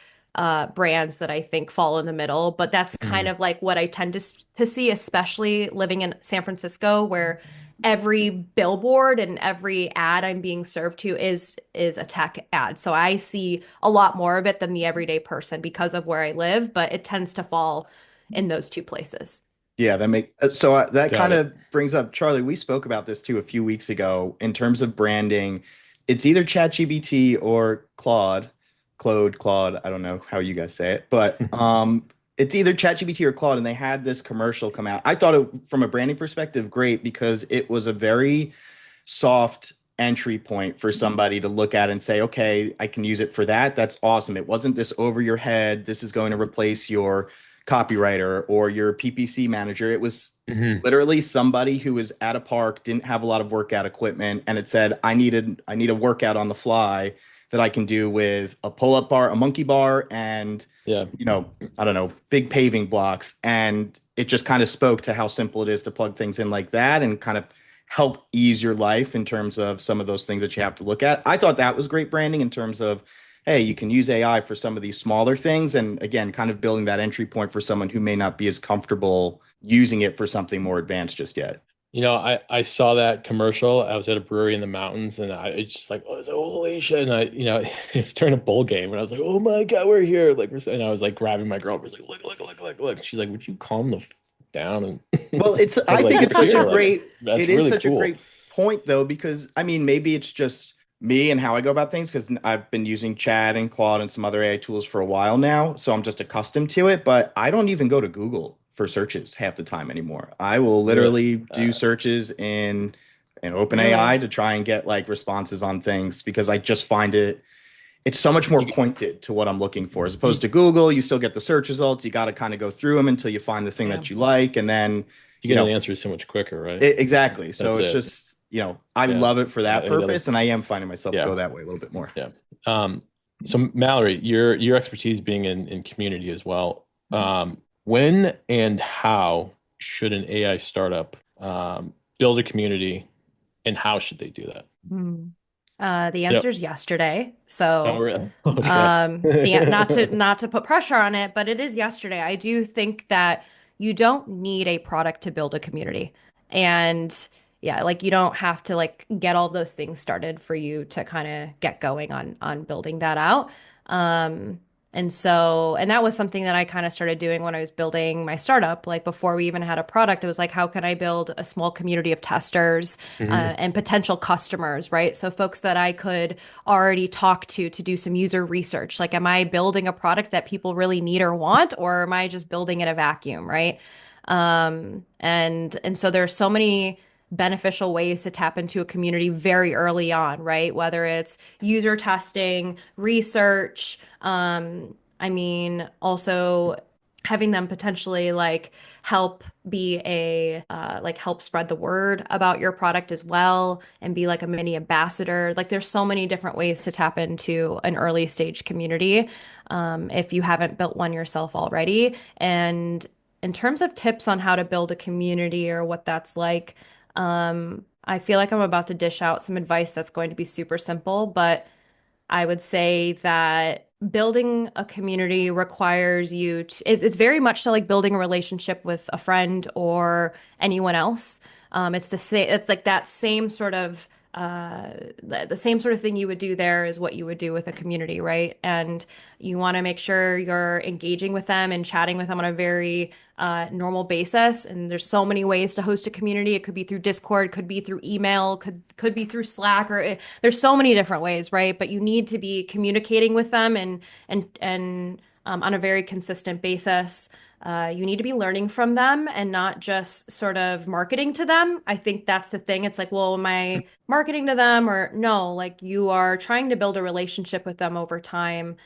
brands that I think fall in the middle, but that's kind Mhm. of like what I tend to see, especially living in San Francisco, where every billboard and every ad I'm being served to is a tech ad. So I see a lot more of it than the everyday person because of where I live, but it tends to fall in those two places. Yeah, that Got kind it. of brings up Charlie. We spoke about this too a few weeks ago in terms of branding. It's either ChatGPT or Claude. I don't know how you guys say it, but it's either ChatGPT or Claude. And they had this commercial come out. I thought it, from a branding perspective, great because it was a very soft entry point for somebody to look at and say, okay, I can use it for that. That's awesome. It wasn't this over your head. This is going to replace your copywriter or your PPC manager. It was Hmm. literally somebody who was at a park, didn't have a lot of workout equipment, and it said, I need a workout on the fly that I can do with a pull-up bar, a monkey bar, and Yeah. I don't know, big paving blocks. And it just kind of spoke to how simple it is to plug things in like that and kind of help ease your life in terms of some of those things that you have to look at. I thought that was great branding in terms of, hey, you can use AI for some of these smaller things. And again, kind of building that entry point for someone who may not be as comfortable using it for something more advanced just yet. I saw that commercial. I was at a brewery in the mountains, and I it's just like, oh, it's like, holy shit! And it was during a bowl game, and I was like, oh my God, we're here! Like and I was like grabbing my girlfriend, was like, look. She's like, would you calm the down? And Well, I was I like, think we're it's such a here. Like great, that's it is really such a cool. great point though, because I mean, maybe it's just me and how I go about things because I've been using Chat and Claude and some other AI tools for a while now. So I'm just accustomed to it, but I don't even go to Google for searches half the time anymore. I will Really, literally do searches in Really? OpenAI to try and get like responses on things because I just find it's so much more you pointed to what I'm looking for as opposed you, to Google. You still get the search results. You got to kind of go through them until you find the thing Yeah. that you like. And then, you you get an know, answer so much quicker, right? exactly. So That's it's it. just, I Yeah. love it for that And the other, purpose. And I am finding myself yeah, go that way a little bit more. yeah. Um, so Mallory, your expertise being in community as well. When and how should an AI startup build a community, and how should they do that? Hmm. The Yep. answer is yesterday. Oh, So, really? Okay. not to put pressure on it, but it is yesterday. I do think that you don't need a product to build a community. And yeah, like you don't have to like get all those things started for you to kind of get going on building that out. Um, and that was something that I kind of started doing when I was building my startup. Like before we even had a product, it was like, how can I build a small community of testers Mhm. and potential customers, right? So folks that I could already talk to do some user research. Like, am I building a product that people really need or want, or am I just building in a vacuum, right? And so there's so many beneficial ways to tap into a community very early on, right? Whether it's user testing, research, I mean, also having them potentially like help be a like help spread the word about your product as well and be like a mini ambassador. Like there's so many different ways to tap into an early stage community if you haven't built one yourself already. And in terms of tips on how to build a community or what that's like, I feel like I'm about to dish out some advice that's going to be super simple, but I would say that building a community requires you to, it's very much so like building a relationship with a friend or anyone else. It's the same, it's like that same sort of, the same sort of thing you would do there is what you would do with a community, right? And you want to make sure you're engaging with them and chatting with them on a very normal basis. And there's so many ways to host a community. It could be through Discord, could be through email, could be through Slack, there's so many different ways, right? But you need to be communicating with them and on a very consistent basis. You need to be learning from them and not just sort of marketing to them. I think that's the thing. It's like, well, am I marketing to them or no? Like you are trying to build a relationship with them over time,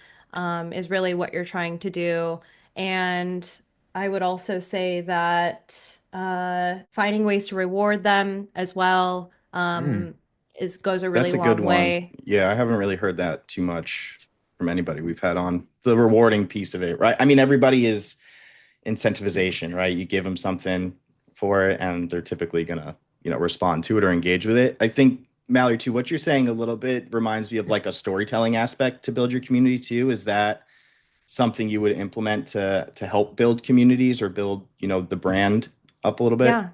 is really what you're trying to do. And I would also say that finding ways to reward them as well Mm. is goes a really That's a good long one. way. Yeah, I haven't really heard that too much from anybody we've had on the rewarding piece of it, right? I mean, everybody is incentivization, right? You give them something for it, and they're typically gonna, respond to it or engage with it. I think Mallory, too, what you're saying a little bit reminds me of like a storytelling aspect to build your community too. Is that something you would implement to help build communities or build, the brand up a little bit? Yeah.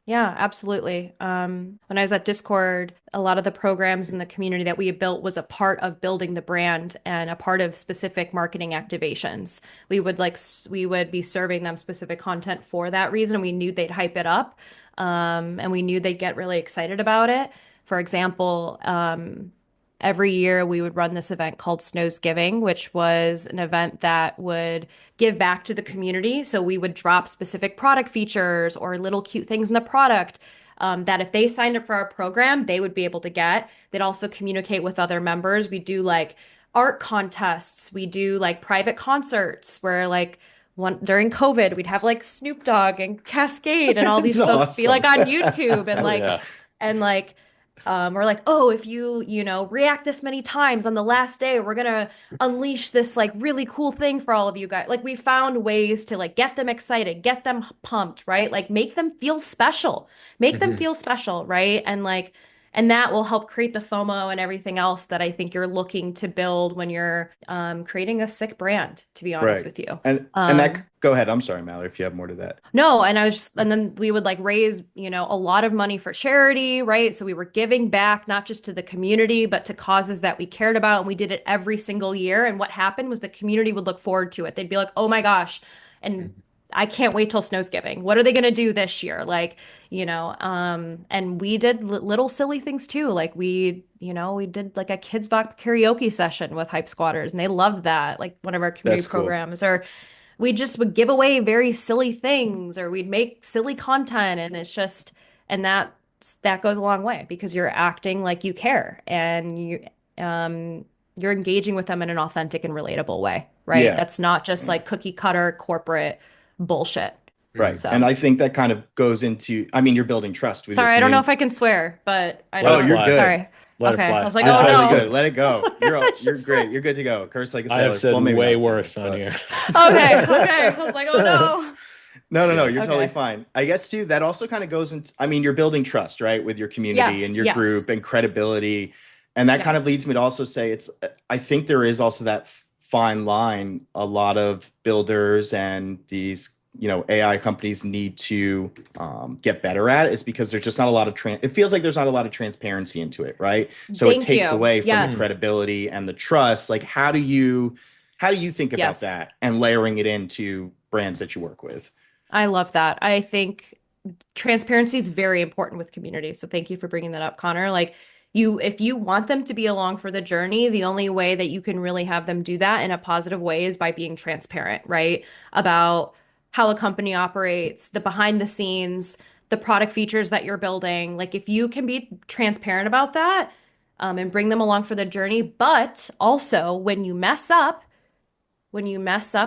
Yeah, absolutely. When I was at Discord, a lot of the programs in the community that we had built was a part of building the brand and a part of specific marketing activations. We would be serving them specific content for that reason, and we knew they'd hype it up, and we knew they'd get really excited about it. For example, every year we would run this event called Snow's Giving, which was an event that would give back to the community. So we would drop specific product features or little cute things in the product that if they signed up for our program, they would be able to get. They'd also communicate with other members. We do like art contests. We do like private concerts where like one during COVID, we'd have like Snoop Dogg and Cascade and all It's these folks be awesome. like on YouTube Oh yeah. and like or like, oh, if react this many times on the last day, we're gonna unleash this like really cool thing for all of you guys. Like we found ways to like get them excited, get them pumped, right? Like make them Mhm. feel special, right? And that will help create the FOMO and everything else that I think you're looking to build when you're creating a sick brand, to be honest Right. with you. And that, go ahead. I'm sorry, Mallory, if you have more to that. No, and then we would like raise, a lot of money for charity, right? So we were giving back not just to the community, but to causes that we cared about. And we did it every single year. And what happened was the community would look forward to it. They'd be like, oh my gosh. And Mhm. I can't wait till Snow's Giving. What are they going to do this year? And we did little silly things too. Like we did like a kids box karaoke session with Hype Squatters and they loved that, like one of our community That's cool. programs, or we just would give away very silly things or we'd make silly content and that goes a long way because you're acting like you care and you're engaging with them in an authentic and relatable way, right? Yeah. That's not just like cookie cutter corporate bullshit. Right. And So I think that kind of goes into, I mean, you're building trust with your sorry, I don't know if community. I can swear, but I Let don't Oh, it know. you're fly. good. Sorry. Let it Okay. I fly. was like, I, You're oh I've totally said good. no. Let it I was go. like, I You're just great. said You're good to go. Curse like a I have sailor. said Well, maybe way not sailor, worse on but here. okay, okay. I was like, oh no. no, no, no. You're Yes. totally Okay. fine. I guess too, that also kind of goes into, I mean, you're building trust, right, with your community and Yes, your group yes. and credibility. And that kind of Yes. leads me to also say I think there is also that fine line a lot of builders and these, AI companies need to get better at is because there's just not a lot of it feels like there's not a lot of transparency into it, right? So it Thank takes you. away from the Mm. Yes. credibility and the trust. Like, how do you think about Yes. that and layering it into brands that you work with? I love that. I think transparency is very important with community. So thank you for bringing that up, Connor. Like if you want them to be along for the journey, the only way that you can really have them do that in a positive way is by being transparent, right? About how a company operates, the behind the scenes, the product features that you're building. Like if you can be transparent about that, and bring them along for the journey, but also when you mess up,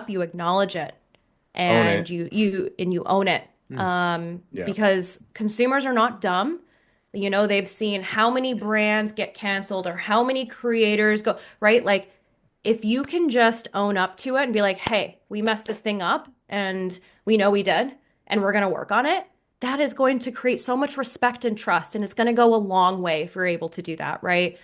you acknowledge it Own and it. you own it. Mm. Yeah. Because consumers are not dumb. You know, they've seen how many brands get canceled or how many creators go, right? Like if you can just own up to it and be like, "Hey, we messed this thing up and we know we did and we're going to work on it." That is going to create so much respect and trust and it's going to go a long way if you're able to do that, right?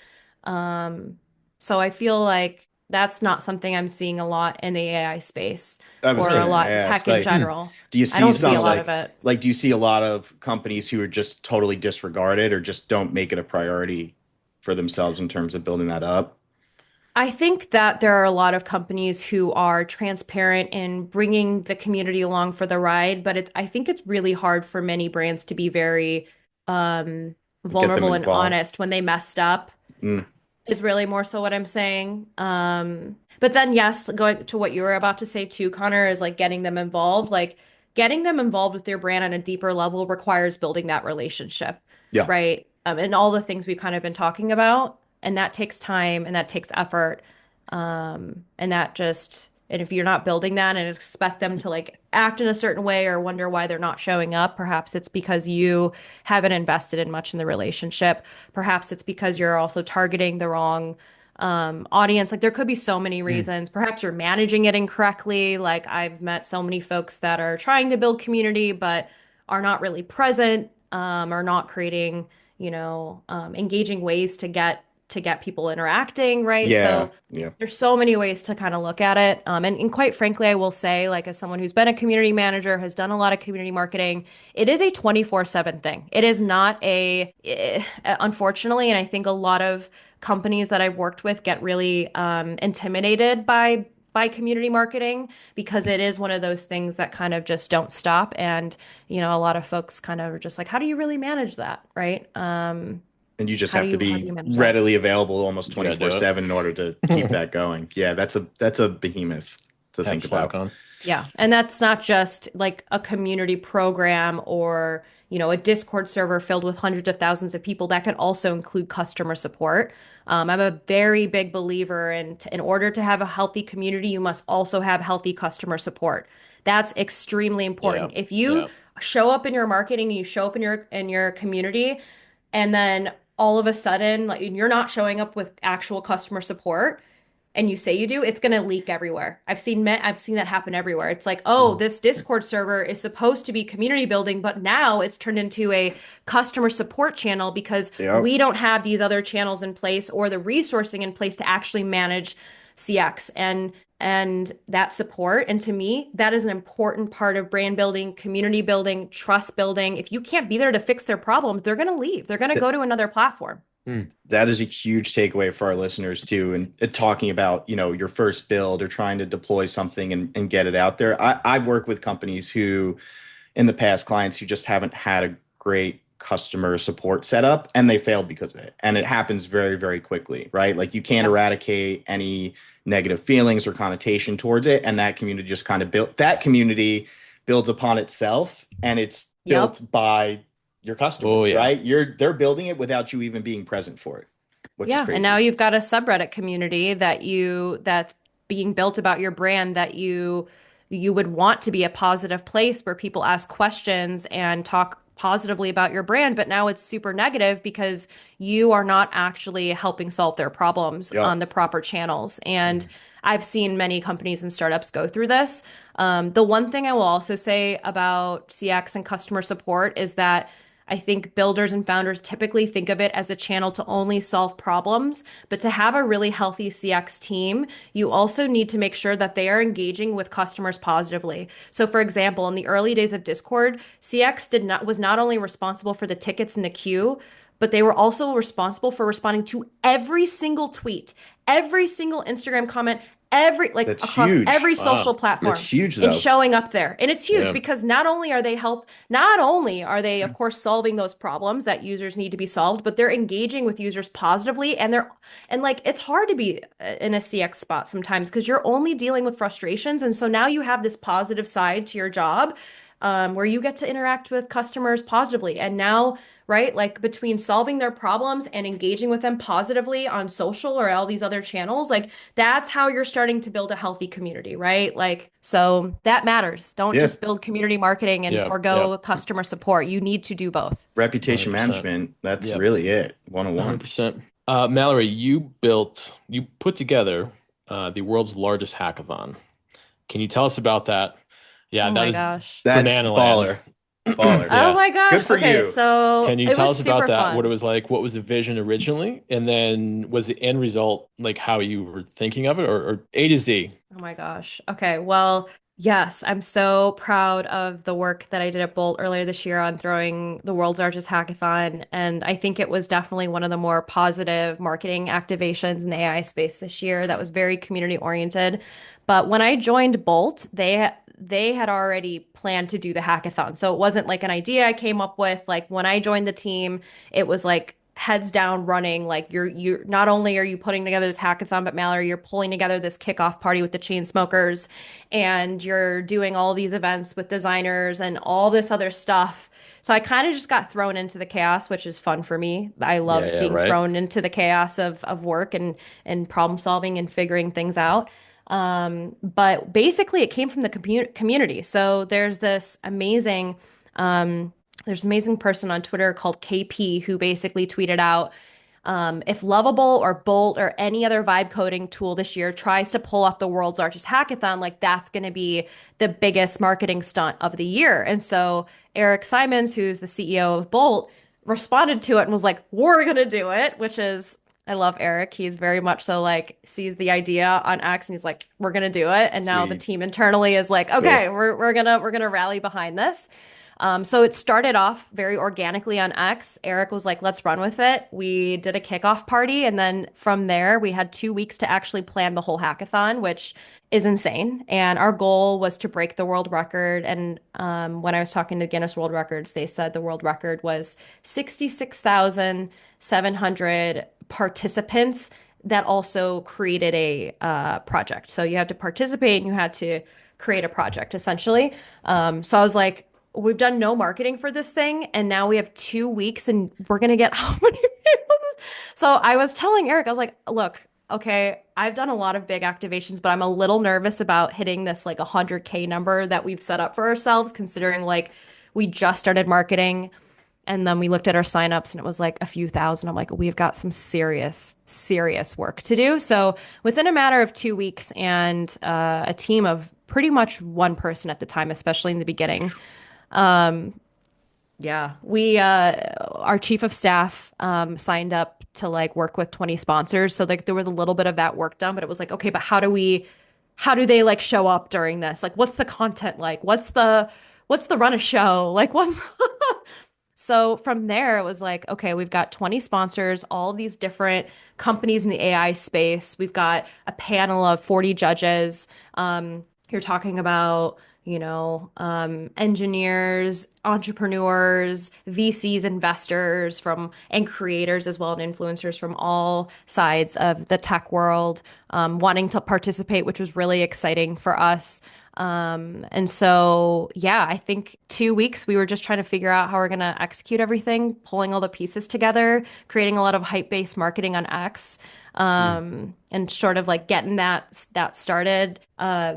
Um, so I feel like that's not something I'm seeing a lot in the AI space I was or a gonna lot in ask, tech in like, Mm. general. do you I see don't see a some lot of like it. like do you see a lot of companies who are just totally disregarded or just don't make it a priority for themselves in terms of building that up? I think that there are a lot of companies who are transparent in bringing the community along for the ride, but I think it's really hard for many brands to be very um, Get them vulnerable and involved. honest when they messed up. Mm, Is really more so what I'm saying. But then yes, going to what you were about to say too, Connor, is like getting them involved. Like getting them involved with your brand on a deeper level requires building that relationship, yeah. right? And all the things we've kind of been talking about. And that takes time and that takes effort. And that just, and if you're not building that and expect them to like act in a certain way or wonder why they're not showing up, perhaps it's because you haven't invested in much in the relationship. Perhaps it's because you're also targeting the wrong audience. Like there could be so many Mm. reasons. Perhaps you're managing it incorrectly. Like I've met so many folks that are trying to build community, but are not really present, are not creating, engaging ways to get people interacting, right? Yeah. So Yeah. there's so many ways to kind of look at it. And quite frankly, I will say, like, as someone who's been a community manager, has done a lot of community marketing, it is a 24/7 thing. It is not unfortunately, and I think a lot of companies that I've worked with get really intimidated by community marketing because it is one of those things that kind of just don't stop. And, a lot of folks kind of are just like, how do you really manage that, right? And you just have to How do be you manage that? readily available almost You gotta do 24/7 in order to keep it. that going. Yeah, that's a behemoth to Have think Slack about. on. Yeah. And that's not just like a community program or, a Discord server filled with hundreds of thousands of people. That could also include customer support. I'm a very big believer in order to have a healthy community, you must also have healthy customer support. That's extremely Yeah. important. If you Yeah. show up in your marketing, you show up in your community, and then all of a sudden, like you're not showing up with actual customer support, and you say you do, it's going to leak everywhere. I've seen that happen everywhere. It's like, oh, Mm. this Discord server is supposed to be community building, but now it's turned into a customer support channel because Yep. we don't have these other channels in place or the resourcing in place to actually manage CX and that support. And to me, that is an important part of brand building, community building, trust building. If you can't be there to fix their problems, they're going to leave. They're going to go to another platform. Mm. That is a huge takeaway for our listeners too. And talking about, your first build or trying to deploy something and get it out there. I've worked with companies who in the past, clients who just haven't had a great customer support setup and they failed because of it. And it happens very, very quickly, right? Like you can't Yep. eradicate any negative feelings or connotation towards it. And that community just kind of that community builds upon itself and it's Yep. built by your Oh customers, yeah. right? They're building it without you even being present for it, which is Yeah, and now crazy. you've got a subreddit community that's being built about your brand that you would want to be a positive place where people ask questions and talk positively about your brand, but now it's super negative because you are not actually helping solve their problems Yep. on the proper channels. And Mm. I've seen many companies and startups go through this. The one thing I will also say about CX and customer support is that I think builders and founders typically think of it as a channel to only solve problems, but to have a really healthy CX team, you also need to make sure that they are engaging with customers positively. So for example, in the early days of Discord, CX was not only responsible for the tickets in the queue, but they were also responsible for responding to every single tweet, every single Instagram comment, every like That's across huge. every social Wow. That's platform huge, and though. showing up there. And it's huge Yeah. because not only are they of course solving those problems that users need to be solved, but they're engaging with users positively and like it's hard to be in a CX spot sometimes because you're only dealing with frustrations. And so now you have this positive side to your job, where you get to interact with customers positively. And now, right, like between solving their problems and engaging with them positively on social or all these other channels, like that's how you're starting to build a healthy community, right? Like, so that matters. Don't Yeah. just build community marketing and Yep. Yep. forego customer support. You need to do both. Reputation 100%. management. That's Yep. really it. 101. 100%. Mallory, you put together the world's largest hackathon. Can you tell us about that? Yeah, Oh that my is gosh. That's banana land. baller. Baller. Oh Yeah. my Good gosh. for Okay, you. so Can you it tell was us about super that? What it fun. was like? What was the vision originally? And then was the end result like how you were thinking of it or A to Z? Oh my gosh. Okay. Well, yes, I'm so proud of the work that I did at Bolt earlier this year on throwing the world's largest hackathon. And I think it was definitely one of the more positive marketing activations in the AI space this year that was very community oriented. But when I joined Bolt, they had already planned to do the hackathon. So it wasn't like an idea I came up with. Like when I joined the team, it was like heads down running. Like you're not only are you putting together this hackathon, but Mallory, you're pulling together this kickoff party with the chain smokers, and you're doing all these events with designers and all this other stuff. So I kind of just got thrown into the chaos, which is fun for me. I Yeah, love yeah, being right. thrown into the chaos of work and problem solving and figuring things out. But basically, it came from the community. So um, there's an amazing person on Twitter called KP who basically tweeted out, if Lovable or Bolt or any other vibe coding tool this year tries to pull off the world's largest hackathon, like that's going to be the biggest marketing stunt of the year. And so Eric Simons, who's the CEO of Bolt, responded to it and was like, "We're going to do it," which is I love Eric. He's very much so like sees the idea on X and he's like, "We're gonna do it." And now the Sweet. team internally is like, Cool. "Okay, we're gonna rally behind this." So it started off very organically on X. Eric was like, let's run with it. We did a kickoff party. And then from there, we had 2 weeks to actually plan the whole hackathon, which is insane. And our goal was to break the world record. And when I was talking to Guinness World Records, they said the world record was 66,700 participants that also created a project. So you had to participate and you had to create a project essentially. So I was like, we've done no marketing for this thing, and now we have 2 weeks, and we're gonna get how many people? So I was telling Eric, I was like, look, okay, I've done a lot of big activations, but I'm a little nervous about hitting this like 100K number that we've set up for ourselves, considering like we just started marketing. And then we looked at our signups and it was like a few thousand. I'm like, we've got some serious, serious work to do. So within a matter of 2 weeks and a team of pretty much one person at the time, especially in the beginning, yeah, we our chief of staff signed up to like work with 20 sponsors. So like there was a little bit of that work done, but it was like, okay, but how do they like show up during this? Like what's the content like? What's the run of show? Like what's So from there, it was like, okay, we've got 20 sponsors, all these different companies in the AI space. We've got a panel of 40 judges. You're talking about, engineers, entrepreneurs, VCs, investors from, and creators as well, and influencers from all sides of the tech world, wanting to participate, which was really exciting for us. And so, yeah, I think 2 weeks we were just trying to figure out how we're going to execute everything, pulling all the pieces together, creating a lot of hype-based marketing on X, Mm. and sort of like getting that started,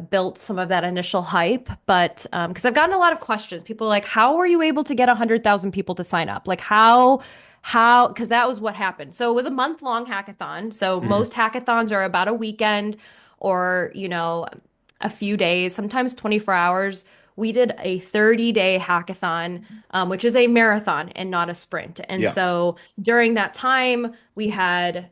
built some of that initial hype. But because I've gotten a lot of questions, people are like, how were you able to get 100,000 people to sign up? Like because that was what happened. So it was a month-long hackathon. So Mhm. most hackathons are about a weekend or, a few days, sometimes 24 hours. we did a 30-day hackathon, which is a marathon and not a sprint. And Yeah. so during that time, we had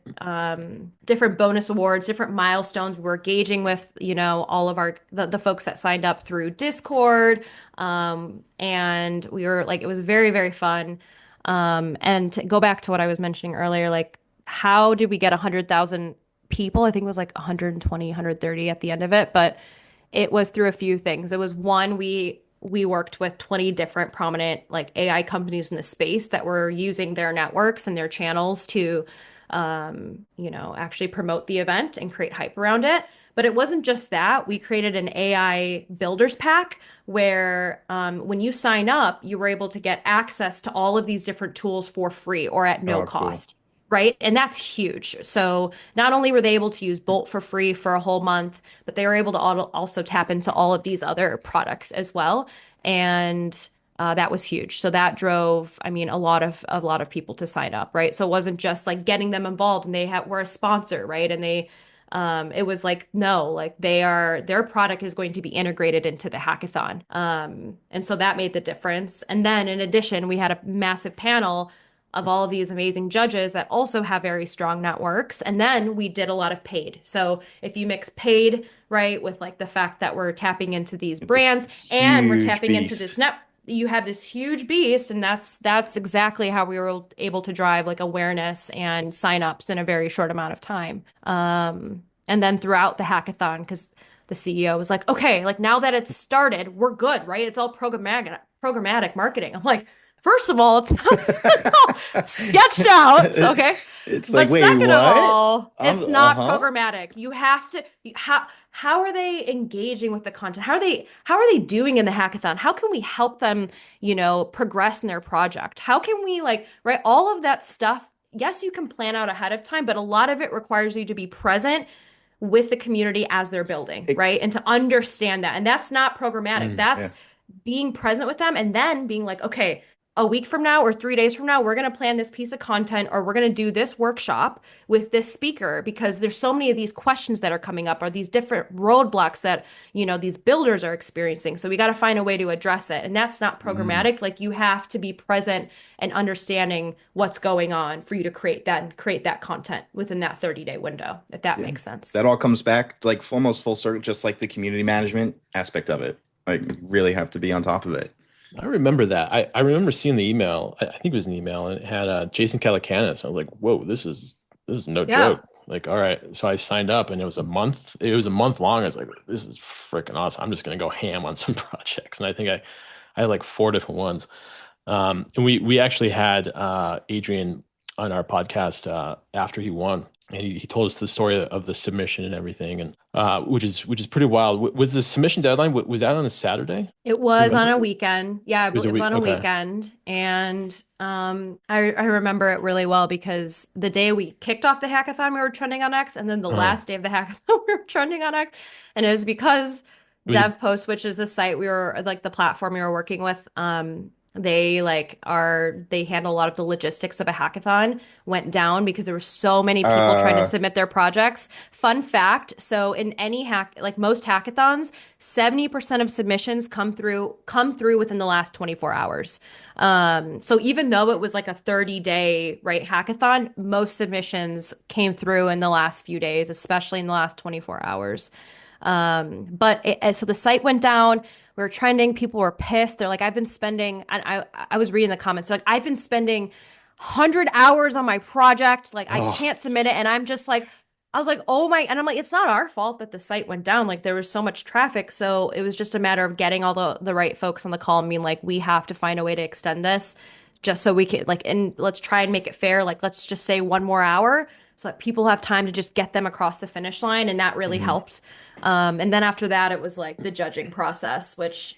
different bonus awards, different milestones. We were engaging with, all of the folks that signed up through Discord. And we were like, it was very, very fun. And to go back to what I was mentioning earlier, like, how did we get 100,000 people? I think it was like 120, 130 at the end of it, but it was through a few things. It was one, we worked with 20 different prominent like AI companies in the space that were using their networks and their channels to actually promote the event and create hype around it. But it wasn't just that. We created an AI builders pack where when you sign up, you were able to get access to all of these different tools for free or at no Oh, cool. cost. Right. And that's huge. So not only were they able to use Bolt for free for a whole month, but they were able to also tap into all of these other products as well. And that was huge. So that drove, I mean, a lot of people to sign up, right? So it wasn't just like getting them involved and were a sponsor, right? And it was like, no, like their product is going to be integrated into the hackathon. And so that made the difference. And then in addition, we had a massive panel of all of these amazing judges that also have very strong networks. And then we did a lot of paid. So if you mix paid, right, with like the fact that we're tapping into these This brands and we're huge tapping into this beast. you have this huge beast, and that's exactly how we were able to drive like awareness and signups in a very short amount of time. And then throughout the hackathon, because the CEO was like, okay, like now that it's started, we're good, right? It's all programmatic marketing. I'm like, first of all, it's all sketched out, so, okay. It's But like, wait, second of what? all, it's not Uh-huh. programmatic. You have to how are they engaging with the content? How are they doing in the hackathon? How can we help them, progress in their project? How can we like, right, all of that stuff? Yes, you can plan out ahead of time, but a lot of it requires you to be present with the community as they're building, It, right? And to understand that. And that's not programmatic. yeah. That's being present with them and then being like, okay, a week from now or 3 days from now, we're going to plan this piece of content or we're going to do this workshop with this speaker because there's so many of these questions that are coming up or these different roadblocks that, these builders are experiencing. So we got to find a way to address it. And that's not Mm, programmatic. Like you have to be present and understanding what's going on for you to create that and create that content within that 30-day window, if that yeah. makes sense. That all comes back like almost full circle, just like the community management aspect of it. Like really have to be on top of it. I remember that. I remember seeing the email. I think it was an email, and it had Jason Calacanis. I was like, "Whoa, this is no Yeah. joke." Like, all right. So I signed up, and it was a month. It was a month long. I was like, "This is freaking awesome. I'm just gonna go ham on some projects." And I think I had like four different ones. And we actually had Adrian on our podcast after he won, and he told us the story of the submission and everything, and which is pretty wild. Was the submission deadline was that on a Saturday? It You was on remember? a weekend. Yeah, It was it a was week. on a Okay. weekend. And I remember it really well because the day we kicked off the hackathon, we were trending on X, and then the Uh-huh. last day of the hackathon, we were trending on X. And it was because It was a DevPost, which is the site we were like the platform we were working with, they handle a lot of the logistics of a hackathon went down because there were so many people trying to Uh, submit their projects. Fun fact, so in any like most hackathons, 70% of submissions come through within the last 24 hours. So even though it was like a 30-day, right, hackathon, most submissions came through in the last few days, especially in the last 24 hours. So the site went down. We were trending. People were pissed. They're like, I've been spending, and I was reading the comments. So like, I've been spending 100 hours on my project. Like, I oh, can't submit it. And I'm just like, I was like, oh my, and I'm like, it's not our fault that the site went down. Like, there was so much traffic. So it was just a matter of getting all the right folks on the call and being like, we have to find a way to extend this just so we can, like, and let's try and make it fair. Like, let's just say 1 more hour so that people have time to just get them across the finish line. And that really mhm. helped. And then after that, it was like the judging process, which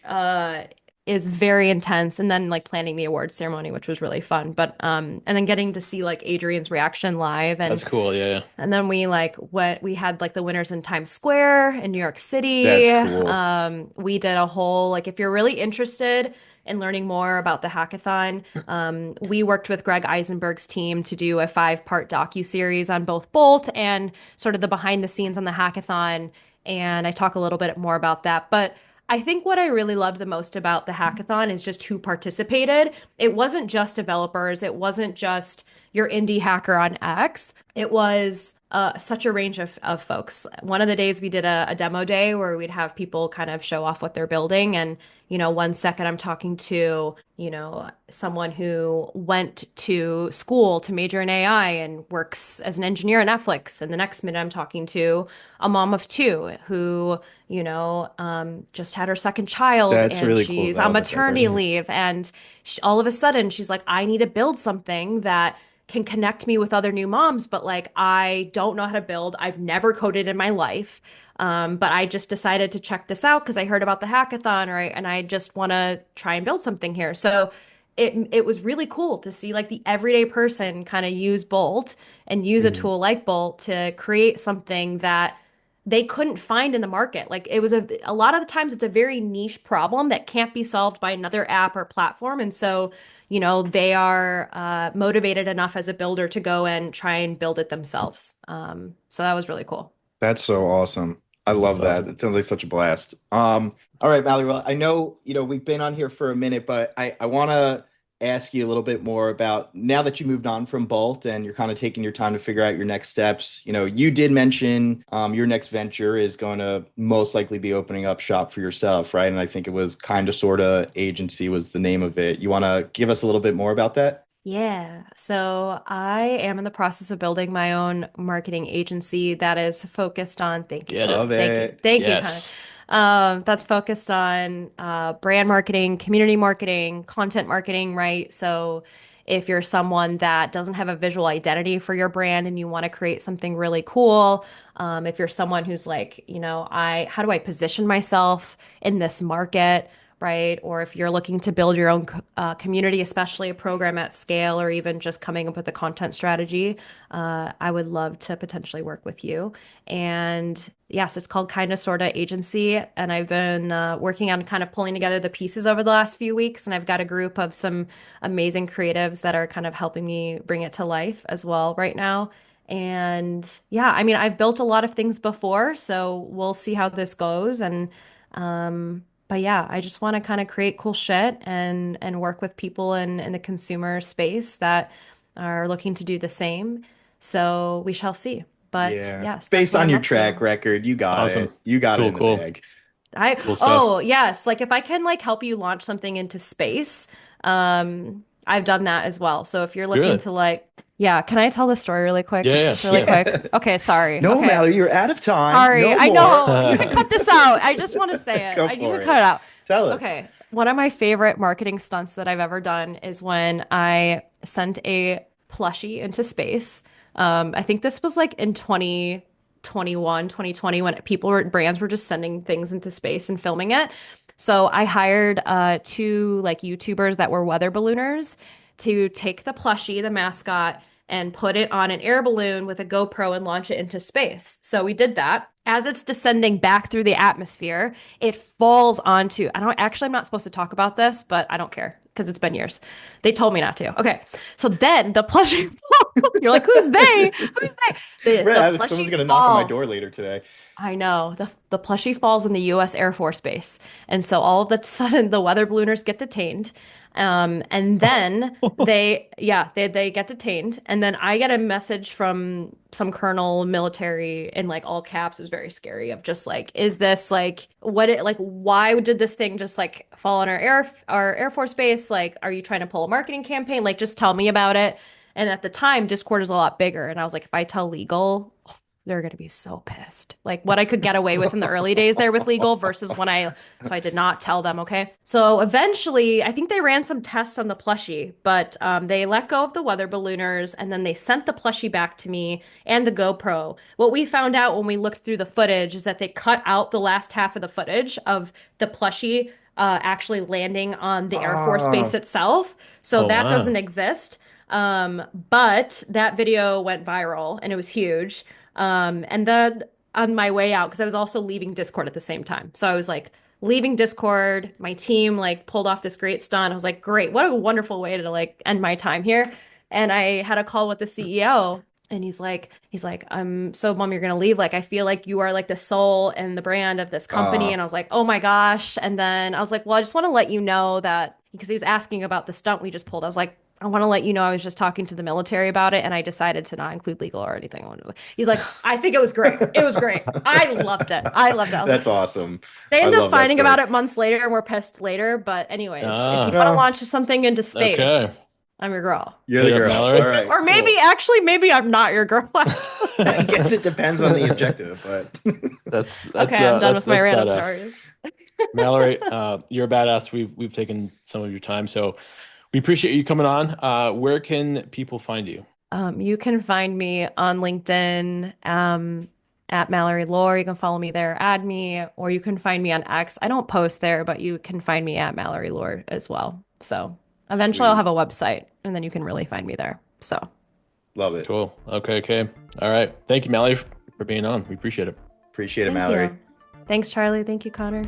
is very intense. And then like planning the awards ceremony, which was really fun. But and then getting to see like Adrian's reaction live, That's cool. Yeah, yeah. and then we had like the winners in Times Square in New York City. That's cool. We did a whole like if you're really interested in learning more about the hackathon, we worked with Greg Eisenberg's team to do a 5-part docu-series on both Bolt and sort of the behind the scenes on the hackathon. And I talk a little bit more about that. But I think what I really loved the most about the hackathon is just who participated. It wasn't just developers, it wasn't just your indie hacker on X. It was such a range of folks. One of the days we did a demo day where we'd have people kind of show off what they're building. And, one second I'm talking to, someone who went to school to major in AI and works as an engineer at Netflix. And the next minute I'm talking to a mom of two who just had her second child That's and really cool she's on though, that maternity diversity. leave. And all of a sudden, she's like, I need to build something that can connect me with other new moms, but like, I don't know how to build. I've never coded in my life. But I just decided to check this out because I heard about the hackathon, right? And I just want to try and build something here. So it was really cool to see like the everyday person kind of use Bolt and use a Mhm. tool like Bolt to create something that they couldn't find in the market. Like it was a lot of the times it's a very niche problem that can't be solved by another app or platform. And so, they are motivated enough as a builder to go and try and build it themselves. So that was really cool. That's so awesome. I That's love that. awesome. It sounds like such a blast. All right, Mallory. Well, I know, we've been on here for a minute, but I want to ask you a little bit more about now that you moved on from Bolt and you're kind of taking your time to figure out your next steps. You did mention your next venture is going to most likely be opening up shop for yourself, right? And I think it was kind of sort of agency was the name of it. You want to give us a little bit more about that? Yeah. So I am in the process of building my own marketing agency that is focused on, thank you, Get it. Connor. Love Thank you. it. Thank you, Connor. Yes. That's focused on brand marketing, community marketing, content marketing, right? So if you're someone that doesn't have a visual identity for your brand and you want to create something really cool, if you're someone who's like, how do I position myself in this market? Right? Or if you're looking to build your own community, especially a program at scale, or even just coming up with a content strategy, I would love to potentially work with you. And yes, it's called Kinda Sorta Agency. And I've been working on kind of pulling together the pieces over the last few weeks. And I've got a group of some amazing creatives that are kind of helping me bring it to life as well right now. And yeah, I mean, I've built a lot of things before, so we'll see how this goes. But yeah, I just want to kind of create cool shit and work with people in the consumer space that are looking to do the same. So we shall see. But Yeah. yes, that's Based what on I'm your up to. track record, you got Awesome. it. You got it Cool, in the cool. bag. Cool stuff. Oh, yes, like if I can like help you launch something into space, I've done that as well. So if you're looking Really? to like, yeah, can I tell this story really quick? Yeah, Just really yeah, quick. Okay, sorry. No, Okay. Mallory, you're out of time. Sorry. No I more. know. You can cut this out. I just want to say it. Go I need to for cut it it. out. Tell us. Okay. One of my favorite marketing stunts that I've ever done is when I sent a plushie into space. I think this was like in 2021, 2020, when brands were just sending things into space and filming it. So I hired two like YouTubers that were weather ballooners to take the plushie, the mascot, and put it on an air balloon with a GoPro and launch it into space. So we did that. As it's descending back through the atmosphere, it falls onto, I don't actually, I'm not supposed to talk about this, but I don't care because it's been years. They told me not to. Okay. So then the plushie, you're like, who's they? Who's they? The Brad, someone's plushie gonna knock on my door falls. later today. I know. The plushie falls in the US Air Force Base. And so all of a sudden the weather ballooners get detained. And then they get detained. And then I get a message from some colonel military in like all caps. It was very scary of just like, is this like why did this thing just like fall on our Air Force Base? Like, are you trying to pull a marketing campaign? Like, just tell me about it. And at the time, Discord is a lot bigger. And I was like, if I tell legal, they're going to be so pissed. Like what I could get away with in the early days there with legal versus so I did not tell them. Okay. So eventually, I think they ran some tests on the plushie, but they let go of the weather ballooners and then they sent the plushie back to me and the GoPro. What we found out when we looked through the footage is that they cut out the last half of the footage of the plushie actually landing on the Air Force Base Oh, itself. So Oh, that doesn't wow. exist. But that video went viral and it was huge. And then on my way out, because I was also leaving Discord at the same time. So I was like leaving Discord, my team like pulled off this great stunt. I was like, great, what a wonderful way to like end my time here. And I had a call with the CEO And he's like, so mom, you're gonna leave. Like, I feel like you are like the soul and the brand of this company. Uh, And I was like, oh my gosh. And then I was like, well, I just want to let you know that because he was asking about the stunt we just pulled. I was like, I want to let you know I was just talking to the military about it, and I decided to not include legal or anything. He's like, I think it was great. It was great. I loved it. I loved it. I was like, that's awesome. they I ended up love that finding about story. it months later and were pissed later. But anyways, if you Ah, want to Well, launch something into okay. space, I'm your girl. you're Hit the up girl. Mallory. All right, Or maybe, cool. actually, maybe I'm not your girl. I guess it depends on the objective, but Okay, I'm done with my That's random badass. stories. Mallory, you're a badass. We've taken some of your time, so we appreciate you coming on. Where can people find you? You can find me on LinkedIn, at Mallory Loar. You can follow me there, add me, or you can find me on X. I don't post there, but you can find me at Mallory Loar as well. So eventually I'll have sweet. a website and then you can really find me there. So Love it. Cool. Okay, okay. All right. Thank you, Mallory, for being on. We appreciate it. Appreciate it, thank Mallory. you. Thanks, Charlie. Thank you, Connor.